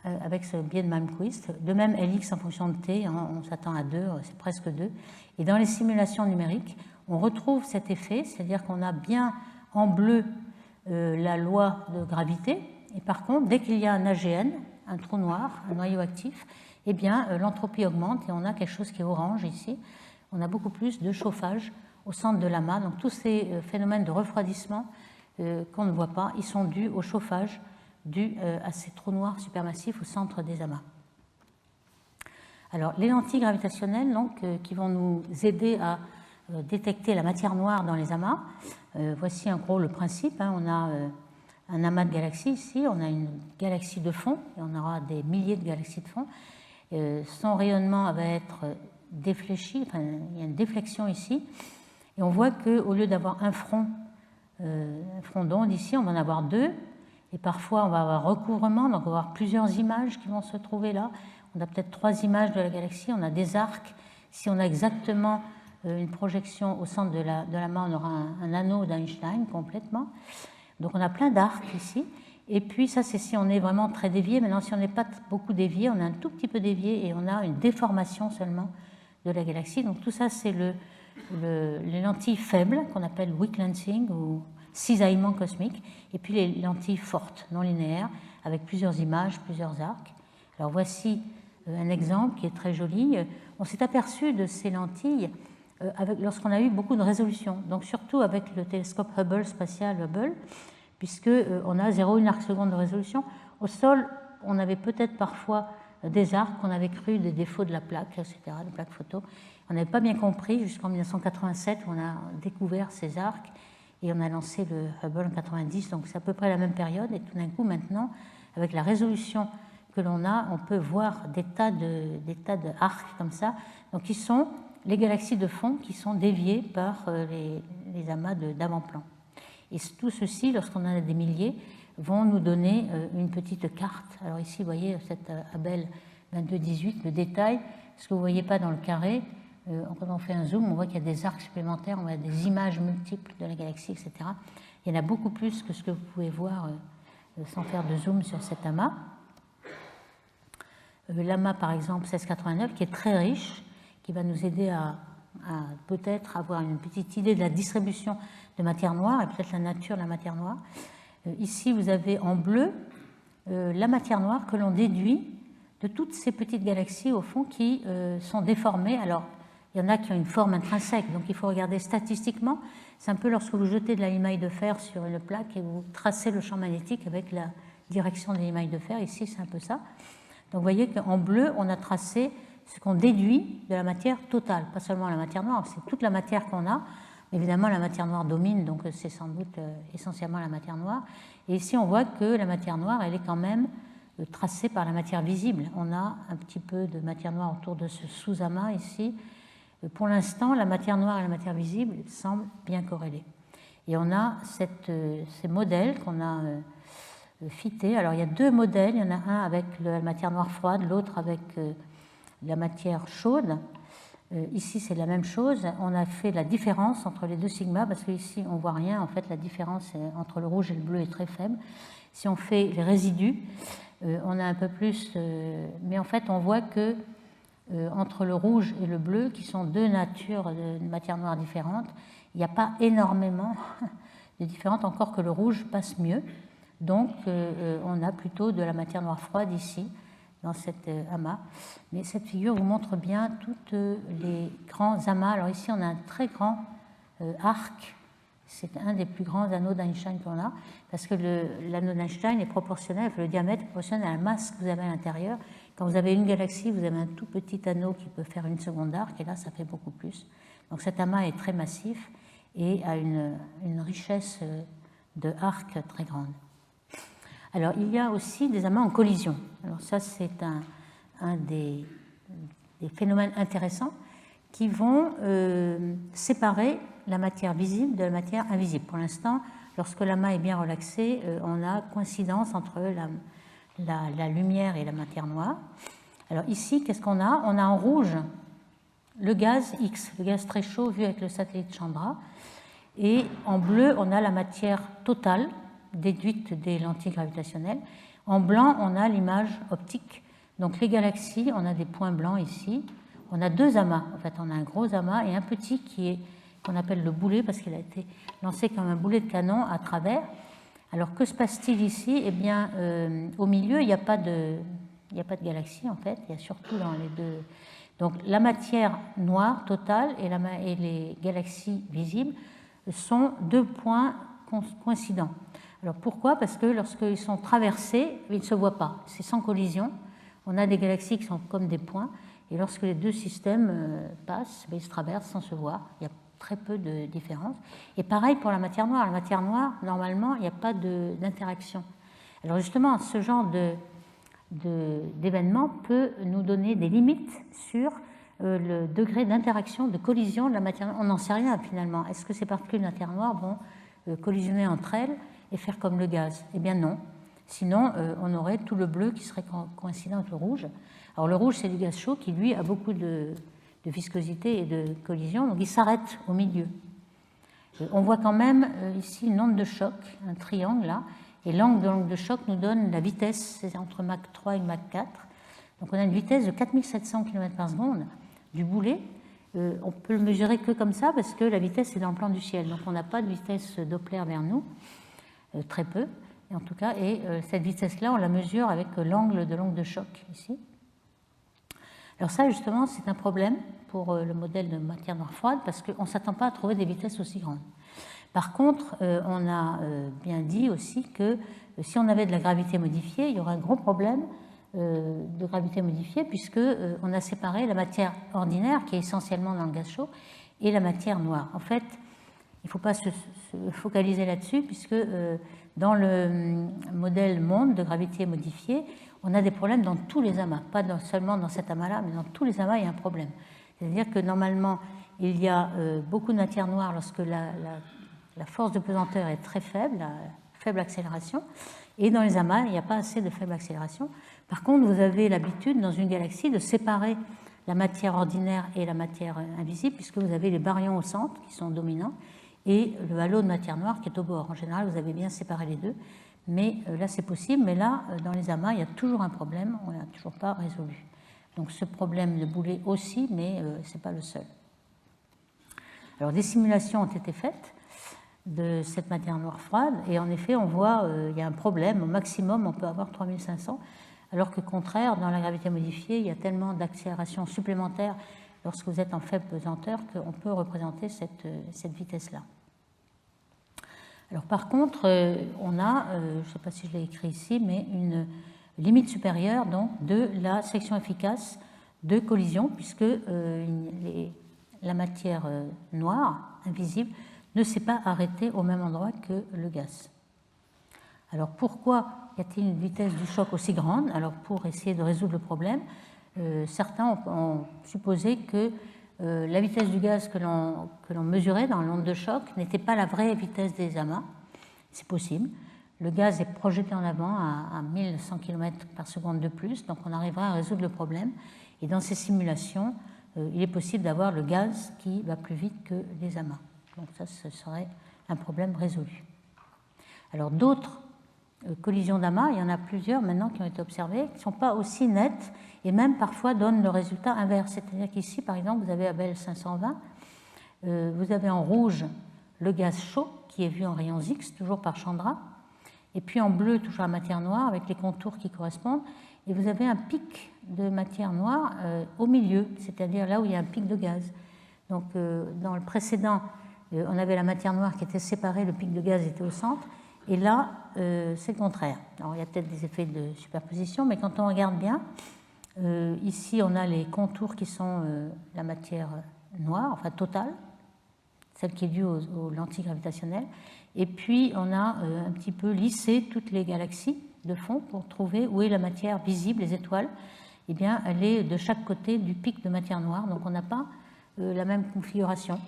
avec ce biais de Malmquist. De même, Lx en fonction de t, on s'attend à 2, c'est presque 2. Et dans les simulations numériques, on retrouve cet effet, c'est-à-dire qu'on a bien en bleu la loi de gravité, et par contre, dès qu'il y a un AGN, un trou noir, un noyau actif, eh bien l'entropie augmente et on a quelque chose qui est orange ici. On a beaucoup plus de chauffage au centre de l'amas. Donc tous ces phénomènes de refroidissement qu'on ne voit pas, ils sont dus au chauffage dû à ces trous noirs supermassifs au centre des amas. Alors les lentilles gravitationnelles donc, qui vont nous aider à détecter la matière noire dans les amas, voici en gros le principe. On a un amas de galaxies ici, on a une galaxie de fond, et on aura des milliers de galaxies de fond. Son rayonnement va être défléchi, enfin, il y a une déflexion ici, et on voit qu'au lieu d'avoir un front d'onde ici, on va en avoir 2, et parfois on va avoir recouvrement, donc on va avoir plusieurs images qui vont se trouver là. On a peut-être 3 images de la galaxie, on a des arcs. Si on a exactement une projection au centre de l'amas, on aura un anneau d'Einstein complètement. Donc on a plein d'arcs ici. Et puis ça, c'est si on est vraiment très dévié. Maintenant, si on n'est pas beaucoup dévié, on est un tout petit peu dévié et on a une déformation seulement de la galaxie. Donc tout ça, c'est les lentilles faibles qu'on appelle weak lensing ou cisaillement cosmique. Et puis les lentilles fortes, non linéaires, avec plusieurs images, plusieurs arcs. Alors voici un exemple qui est très joli. On s'est aperçu de ces lentilles lorsqu'on a eu beaucoup de résolution. Donc surtout avec le télescope Hubble spatial Hubble, puisqu'on a 0,1 arc-seconde de résolution. Au sol, on avait peut-être parfois des arcs qu'on avait cru des défauts de la plaque, etc., de plaque photo. On n'avait pas bien compris jusqu'en 1987 où on a découvert ces arcs et on a lancé le Hubble en 90, donc c'est à peu près la même période. Et tout d'un coup, maintenant, avec la résolution que l'on a, on peut voir des tas d'arcs comme ça, donc qui sont les galaxies de fond qui sont déviées par les amas d'avant-plan. Et tout ceci, lorsqu'on en a des milliers, vont nous donner une petite carte. Alors ici, vous voyez cette Abell 2218, le détail, ce que vous ne voyez pas dans le carré. Quand on fait un zoom, on voit qu'il y a des arcs supplémentaires, on voit des images multiples de la galaxie, etc. Il y en a beaucoup plus que ce que vous pouvez voir sans faire de zoom sur cet amas. L'amas, par exemple, 1689, qui est très riche, qui va nous aider à peut-être avoir une petite idée de la distribution de matière noire et peut-être la nature de la matière noire. Ici, vous avez en bleu la matière noire que l'on déduit de toutes ces petites galaxies, au fond, qui sont déformées. Alors, il y en a qui ont une forme intrinsèque, donc il faut regarder statistiquement. C'est un peu lorsque vous jetez de la limaille de fer sur une plaque et vous tracez le champ magnétique avec la direction de la limaille de fer. Ici, c'est un peu ça. Donc vous voyez qu'en bleu, on a tracé ce qu'on déduit de la matière totale, pas seulement la matière noire, c'est toute la matière qu'on a. Évidemment, la matière noire domine, donc c'est sans doute essentiellement la matière noire. Et ici, on voit que la matière noire, elle est quand même tracée par la matière visible. On a un petit peu de matière noire autour de ce sous-amas ici. Pour l'instant, la matière noire et la matière visible semblent bien corrélées. Et on a ces modèles qu'on a fités. Alors, il y a deux modèles. Il y en a un avec la matière noire froide, l'autre avec la matière chaude. Ici, c'est la même chose. On a fait la différence entre les deux sigma, parce qu'ici, on ne voit rien. En fait, la différence entre le rouge et le bleu est très faible. Si on fait les résidus, on a un peu plus... mais en fait, on voit que entre le rouge et le bleu, qui sont deux natures de matière noire différentes, il n'y a pas énormément de différences, encore que le rouge passe mieux. Donc, on a plutôt de la matière noire froide ici, dans cet amas. Mais cette figure vous montre bien tous les grands amas. Alors ici, on a un très grand arc. C'est un des plus grands anneaux d'Einstein qu'on a, parce que l'anneau d'Einstein est proportionnel, le diamètre est proportionnel à la masse que vous avez à l'intérieur. Quand vous avez une galaxie, vous avez un tout petit anneau qui peut faire une seconde d'arc, et là, ça fait beaucoup plus. Donc cet amas est très massif et a une richesse de arc très grande. Alors, il y a aussi des amas en collision. Alors ça, c'est un des phénomènes intéressants qui vont séparer la matière visible de la matière invisible. Pour l'instant, lorsque l'amas est bien relaxé, on a coïncidence entre la lumière et la matière noire. Alors ici, qu'est-ce qu'on a? On a en rouge le gaz X, le gaz très chaud vu avec le satellite Chandra. Et en bleu, on a la matière totale, déduite des lentilles gravitationnelles. En blanc, on a l'image optique. Donc les galaxies, on a des points blancs ici. On a deux amas. En fait, on a un gros amas et un petit qu'on appelle le boulet parce qu'il a été lancé comme un boulet de canon à travers. Alors que se passe-t-il ici? Eh bien, au milieu, il n'y a pas de galaxie en fait. Il y a surtout dans les deux. Donc la matière noire totale et les galaxies visibles sont deux points coïncidents. Alors pourquoi? Parce que lorsqu'ils sont traversés, ils ne se voient pas. C'est sans collision. On a des galaxies qui sont comme des points. Et lorsque les deux systèmes passent, ils se traversent sans se voir. Il y a très peu de différence. Et pareil pour la matière noire. La matière noire, normalement, il n'y a pas d'interaction. Alors justement, ce genre d'événement peut nous donner des limites sur le degré d'interaction, de collision de la matière noire. On n'en sait rien finalement. Est-ce que ces particules de matière noire vont collisionner entre elles et faire comme le gaz? Eh bien non. Sinon, on aurait tout le bleu qui serait coïncident avec le rouge. Alors le rouge, c'est du gaz chaud qui, lui, a beaucoup de viscosité et de collision, donc il s'arrête au milieu. On voit quand même ici une onde de choc, un triangle là, et l'angle de l'onde de choc nous donne la vitesse, c'est entre Mach 3 et Mach 4. Donc on a une vitesse de 4700 km par seconde du boulet. On peut le mesurer que comme ça parce que la vitesse est dans le plan du ciel, donc on n'a pas de vitesse Doppler vers nous, très peu, en tout cas, et cette vitesse-là, on la mesure avec l'angle de l'onde de choc ici. Alors ça, justement, c'est un problème pour le modèle de matière noire froide parce qu'on ne s'attend pas à trouver des vitesses aussi grandes. Par contre, on a bien dit aussi que si on avait de la gravité modifiée, il y aurait un gros problème de gravité modifiée puisqu'on a séparé la matière ordinaire, qui est essentiellement dans le gaz chaud, et la matière noire. En fait, il ne faut pas se focaliser là-dessus puisque dans le modèle monde de gravité modifiée, on a des problèmes dans tous les amas, pas seulement dans cet amas-là, mais dans tous les amas, il y a un problème. C'est-à-dire que normalement, il y a beaucoup de matière noire lorsque la force de pesanteur est très faible, la faible accélération, et dans les amas, il n'y a pas assez de faible accélération. Par contre, vous avez l'habitude, dans une galaxie, de séparer la matière ordinaire et la matière invisible, puisque vous avez les baryons au centre, qui sont dominants, et le halo de matière noire qui est au bord. En général, vous avez bien séparé les deux. mais là c'est possible, mais là, dans les amas, il y a toujours un problème, on n'a toujours pas résolu. Donc ce problème de boulet aussi, mais ce n'est pas le seul. Alors des simulations ont été faites de cette matière noire froide, et en effet, on voit il y a un problème, au maximum, on peut avoir 3500, alors qu'au contraire, dans la gravité modifiée, il y a tellement d'accélération supplémentaire lorsque vous êtes en faible pesanteur qu'on peut représenter cette vitesse-là. Alors par contre, on a, je ne sais pas si je l'ai écrit ici, mais une limite supérieure donc, de la section efficace de collision, puisque la matière noire, invisible, ne s'est pas arrêtée au même endroit que le gaz. Alors pourquoi y a-t-il une vitesse du choc aussi grande? Alors pour essayer de résoudre le problème, certains ont supposé que la vitesse du gaz que l'on mesurait dans l'onde de choc n'était pas la vraie vitesse des amas. C'est possible. Le gaz est projeté en avant à 1100 km par seconde de plus, donc on arrivera à résoudre le problème. Et dans ces simulations, il est possible d'avoir le gaz qui va plus vite que les amas. Donc ça, ce serait un problème résolu. Alors d'autres collisions d'amas, il y en a plusieurs maintenant qui ont été observées, qui ne sont pas aussi nettes et même parfois donnent le résultat inverse. C'est-à-dire qu'ici, par exemple, vous avez Abel 520, vous avez en rouge le gaz chaud qui est vu en rayons X, toujours par Chandra, et puis en bleu, toujours la matière noire avec les contours qui correspondent, et vous avez un pic de matière noire au milieu, c'est-à-dire là où il y a un pic de gaz. Donc dans le précédent, on avait la matière noire qui était séparée, le pic de gaz était au centre, et là, c'est le contraire. Alors, il y a peut-être des effets de superposition, mais quand on regarde bien, ici, on a les contours qui sont la matière noire, enfin totale, celle qui est due aux lentilles gravitationnelles, et puis on a un petit peu lissé toutes les galaxies de fond pour trouver où est la matière visible, les étoiles. Eh bien, elle est de chaque côté du pic de matière noire, donc on n'a pas la même configuration.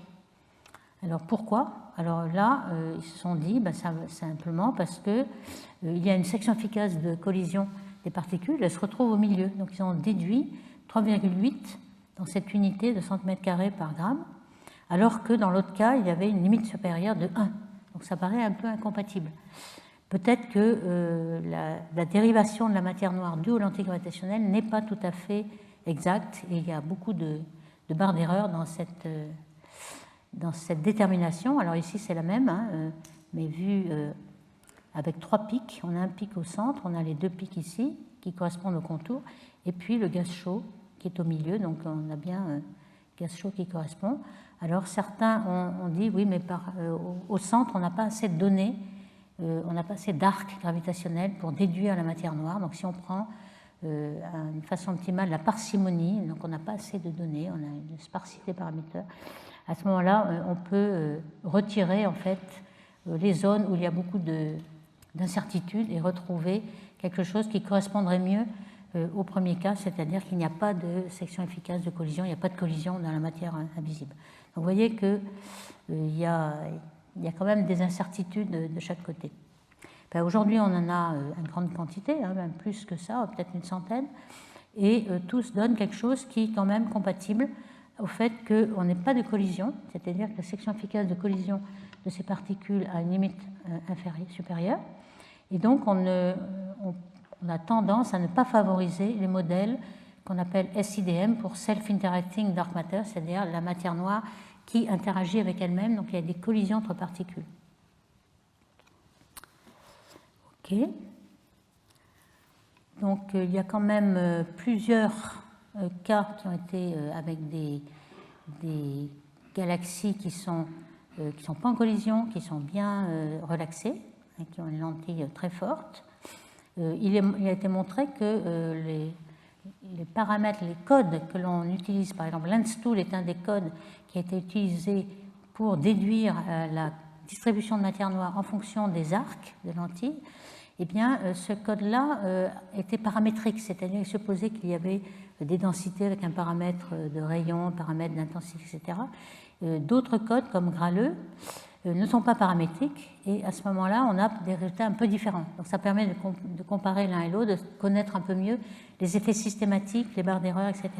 Alors pourquoi? Alors là, ils se sont dit simplement parce qu'il y a une section efficace de collision des particules, elle se retrouve au milieu. Donc ils ont déduit 3,8 dans cette unité de centimètre carré par gramme, alors que dans l'autre cas, il y avait une limite supérieure de 1. Donc ça paraît un peu incompatible. Peut-être que la dérivation de la matière noire due aux lentilles gravitationnelles n'est pas tout à fait exacte, et il y a beaucoup de barres d'erreur dans cette détermination. Alors ici c'est la même, mais vu avec 3 pics. On a un pic au centre, on a les 2 pics ici qui correspondent au contour, et puis le gaz chaud qui est au milieu, donc on a bien gaz chaud qui correspond. Alors certains ont dit oui, mais au centre on n'a pas assez de données, on n'a pas assez d'arcs gravitationnels pour déduire la matière noire. Donc si on prend une façon optimale la parcimonie, donc on n'a pas assez de données, on a une sparsité paraméteur. À ce moment-là, on peut retirer en fait les zones où il y a beaucoup d'incertitudes et retrouver quelque chose qui correspondrait mieux au premier cas, c'est-à-dire qu'il n'y a pas de section efficace de collision, il n'y a pas de collision dans la matière invisible. Donc vous voyez qu'il y a quand même des incertitudes de chaque côté. Aujourd'hui, on en a une grande quantité, même plus que ça, peut-être une centaine, et tous donnent quelque chose qui est quand même compatible au fait qu'on n'ait pas de collision, c'est-à-dire que la section efficace de collision de ces particules a une limite supérieure, et donc on a tendance à ne pas favoriser les modèles qu'on appelle SIDM pour Self-Interacting Dark Matter, c'est-à-dire la matière noire qui interagit avec elle-même, donc il y a des collisions entre particules. Ok. Donc il y a quand même plusieurs cas qui ont été avec des galaxies qui sont pas en collision, qui sont bien relaxées, qui ont une lentille très forte. Il a été montré que les paramètres, les codes que l'on utilise, par exemple Lens-Tool est un des codes qui a été utilisé pour déduire la distribution de matière noire en fonction des arcs de lentilles. Eh bien, ce code-là était paramétrique, c'est-à-dire qu'il supposait qu'il y avait des densités avec un paramètre de rayon, un paramètre d'intensité, etc. D'autres codes, comme Graleux, ne sont pas paramétriques, et à ce moment-là, on a des résultats un peu différents. Donc ça permet de comparer l'un et l'autre, de connaître un peu mieux les effets systématiques, les barres d'erreur, etc.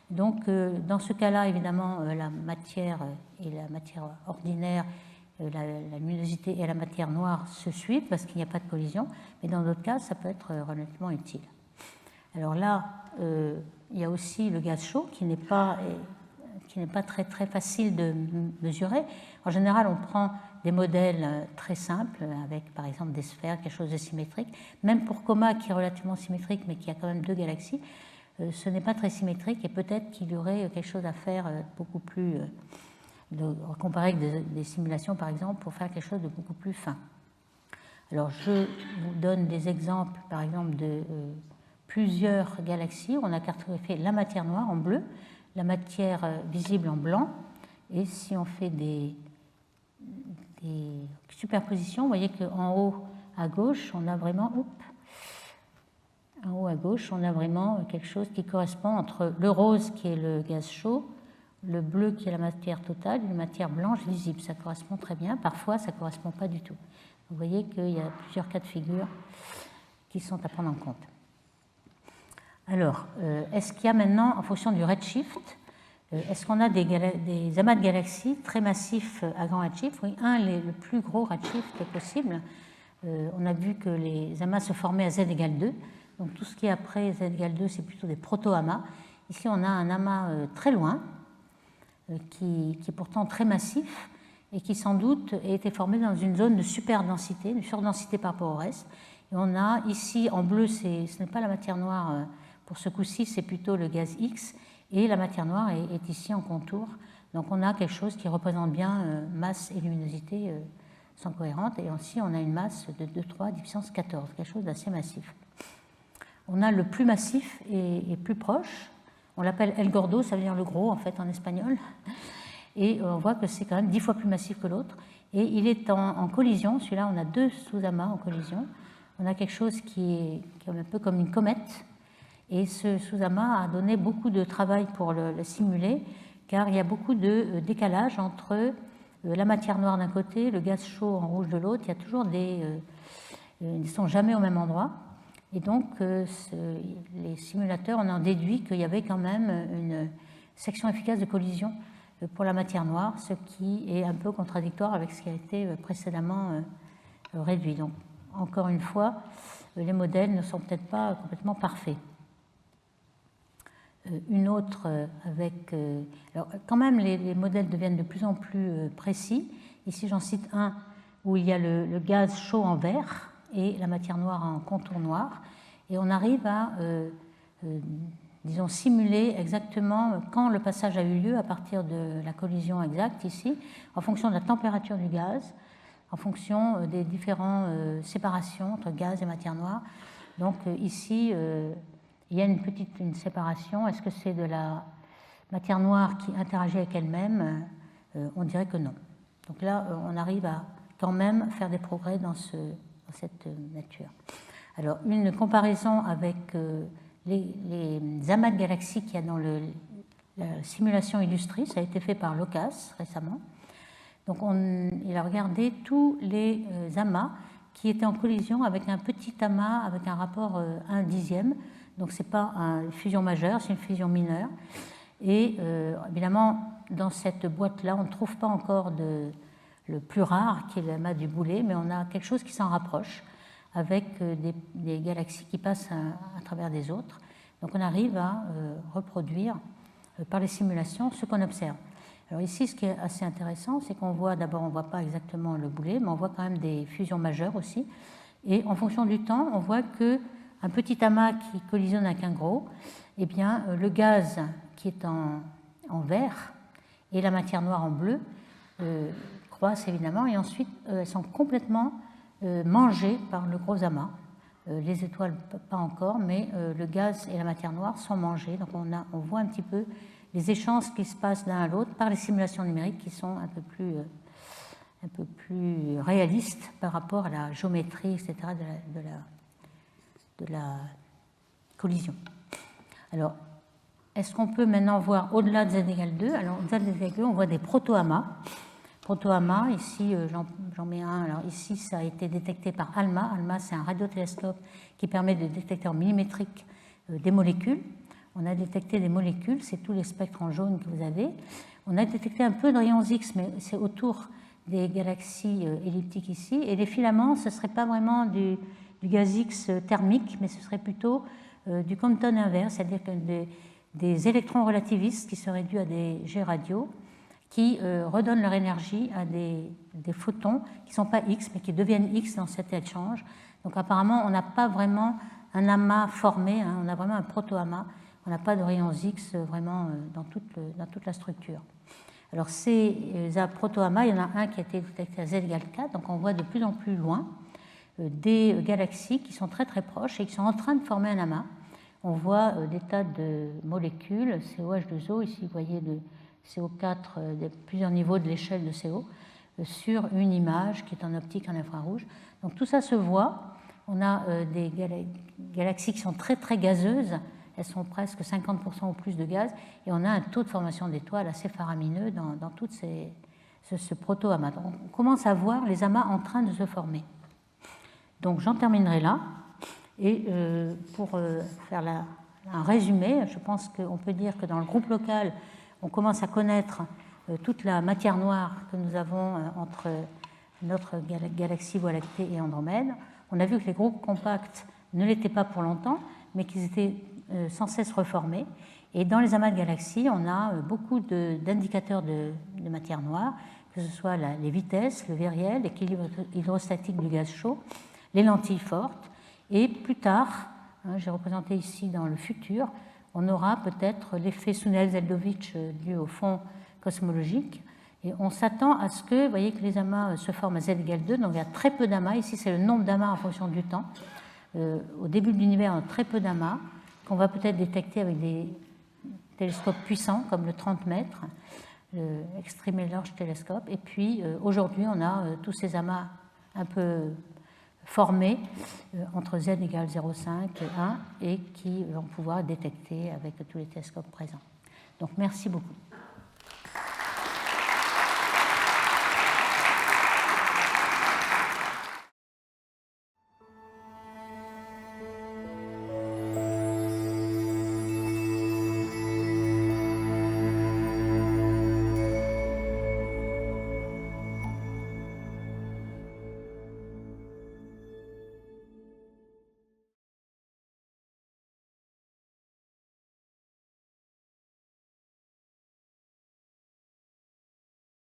Donc dans ce cas-là, évidemment, la matière et la matière ordinaire la luminosité et la matière noire se suivent parce qu'il n'y a pas de collision, mais dans d'autres cas, ça peut être relativement utile. Alors là, il y a aussi le gaz chaud qui n'est pas très, très facile de mesurer. En général, on prend des modèles très simples, avec par exemple des sphères, quelque chose de symétrique. Même pour Coma, qui est relativement symétrique, mais qui a quand même 2 galaxies, ce n'est pas très symétrique et peut-être qu'il y aurait quelque chose à faire beaucoup plus, comparé avec des simulations par exemple, pour faire quelque chose de beaucoup plus fin. Alors je vous donne des exemples par exemple de plusieurs galaxies. On a cartographié la matière noire en bleu, la matière visible en blanc, et si on fait des superpositions, vous voyez qu'en haut à gauche, on a vraiment quelque chose qui correspond entre le rose qui est le gaz chaud, le bleu qui est la matière totale et la matière blanche visible. Ça correspond très bien. Parfois, ça ne correspond pas du tout. Vous voyez qu'il y a plusieurs cas de figure qui sont à prendre en compte. Alors, est-ce qu'il y a maintenant, en fonction du redshift, est-ce qu'on a des amas de galaxies très massifs à grand redshift? Oui, le plus gros redshift possible. On a vu que les amas se formaient à z égale 2. Donc tout ce qui est après z égale 2, c'est plutôt des proto-amas. Ici, on a un amas très loin, qui est pourtant très massif, et qui sans doute a été formé dans une zone de superdensité, une surdensité par rapport au reste. Et on a ici, en bleu, ce n'est pas la matière noire, pour ce coup-ci, c'est plutôt le gaz X, et la matière noire est ici en contour. Donc on a quelque chose qui représente bien masse et luminosité sont cohérentes, et aussi on a une masse de 2,3 10 puissance 14, quelque chose d'assez massif. On a le plus massif et plus proche, on l'appelle El Gordo, ça veut dire le gros en fait en espagnol, et on voit que c'est quand même 10 fois plus massif que l'autre, et il est en collision. Celui-là, on a 2 sous-amas en collision. On a quelque chose qui est un peu comme une comète, et ce sous-amas a donné beaucoup de travail pour le simuler, car il y a beaucoup de décalage entre la matière noire d'un côté, le gaz chaud en rouge de l'autre. Il y a toujours ils ne sont jamais au même endroit. Et donc, les simulateurs, on en déduit qu'il y avait quand même une section efficace de collision pour la matière noire, ce qui est un peu contradictoire avec ce qui a été précédemment réduit. Donc, encore une fois, les modèles ne sont peut-être pas complètement parfaits. Une autre avec... alors, quand même, les modèles deviennent de plus en plus précis. Ici, j'en cite un où il y a le gaz chaud en vert et la matière noire en contour noir. Et on arrive à, disons, simuler exactement quand le passage a eu lieu à partir de la collision exacte ici, en fonction de la température du gaz, en fonction des différentes séparations entre gaz et matière noire. Donc ici, il y a une séparation. Est-ce que c'est de la matière noire qui interagit avec elle-même? On dirait que non. Donc là, on arrive à quand même faire des progrès dans cette nature. Alors, une comparaison avec les amas de galaxies qu'il y a dans la simulation illustrée, ça a été fait par Locas récemment. Donc, il a regardé tous les amas qui étaient en collision avec un petit amas avec un rapport 1/10. Donc, ce n'est pas une fusion majeure, c'est une fusion mineure. Et évidemment, dans cette boîte-là, on ne trouve pas encore le plus rare, qui est l'amas du boulet, mais on a quelque chose qui s'en rapproche, avec des galaxies qui passent à travers des autres. Donc on arrive à reproduire par les simulations ce qu'on observe. Alors ici, ce qui est assez intéressant, c'est qu'on voit, d'abord, on ne voit pas exactement le boulet, mais on voit quand même des fusions majeures aussi. Et en fonction du temps, on voit qu'un petit amas qui collisionne avec un gros, eh bien, le gaz qui est en vert et la matière noire en bleu croissent évidemment, et ensuite elles sont complètement mangées par le gros amas. Les étoiles pas encore, mais le gaz et la matière noire sont mangés. Donc on voit un petit peu les échanges qui se passent l'un à l'autre par les simulations numériques qui sont un peu plus réalistes par rapport à la géométrie, etc. de la collision. Alors, est-ce qu'on peut maintenant voir au-delà de z égale 2? Alors, au-delà de z égale 2, on voit des proto-amas. Proto-amas, ici, j'en mets un. Alors, ici, ça a été détecté par ALMA. ALMA, c'est un radiotélescope qui permet de détecter en millimétrique des molécules. On a détecté des molécules, c'est tous les spectres en jaune que vous avez. On a détecté un peu de rayons X, mais c'est autour des galaxies elliptiques ici. Et les filaments, ce ne serait pas vraiment du gaz X thermique, mais ce serait plutôt du Compton inverse, c'est-à-dire des électrons relativistes qui seraient dus à des jets radiaux, qui redonnent leur énergie à des photons qui ne sont pas X, mais qui deviennent X dans cet échange. Donc apparemment, on n'a pas vraiment un amas formé, hein, on a vraiment un proto-amas, on n'a pas de rayons X vraiment dans toute la structure. Alors ces proto-amas, il y en a un qui a été détecté à z égale 4, donc on voit de plus en plus loin des galaxies qui sont très très proches et qui sont en train de former un amas. On voit des tas de molécules, COH2O, ici vous voyez le CO4, plusieurs niveaux de l'échelle de CO, sur une image qui est en optique en infrarouge. Donc tout ça se voit. On a des galaxies qui sont très très gazeuses, elles sont presque 50% ou plus de gaz, et on a un taux de formation d'étoiles assez faramineux dans tout ce proto-amas. Donc on commence à voir les amas en train de se former. Donc j'en terminerai là, et pour faire un résumé, je pense qu'on peut dire que dans le groupe local, on commence à connaître toute la matière noire que nous avons entre notre galaxie Voie lactée et Andromède. On a vu que les groupes compacts ne l'étaient pas pour longtemps, mais qu'ils étaient sans cesse reformés. Et dans les amas de galaxies, on a beaucoup d'indicateurs de matière noire, que ce soit les vitesses, le viriel, l'équilibre hydrostatique du gaz chaud, les lentilles fortes. Et plus tard, hein, j'ai représenté ici dans le futur, on aura peut-être l'effet Sunel-Zeldovich dû au fond cosmologique. Et on s'attend à ce que, vous voyez que les amas se forment à z égale 2, donc il y a très peu d'amas. Ici, c'est le nombre d'amas en fonction du temps. Au début de l'univers, on a très peu d'amas, qu'on va peut-être détecter avec des télescopes puissants, comme le 30 mètres, l'Extreme Large Telescope. Et puis, aujourd'hui, on a tous ces amas un peu formés entre z égale 0,5 et 1 et qui vont pouvoir être détectés avec tous les télescopes présents. Donc, merci beaucoup.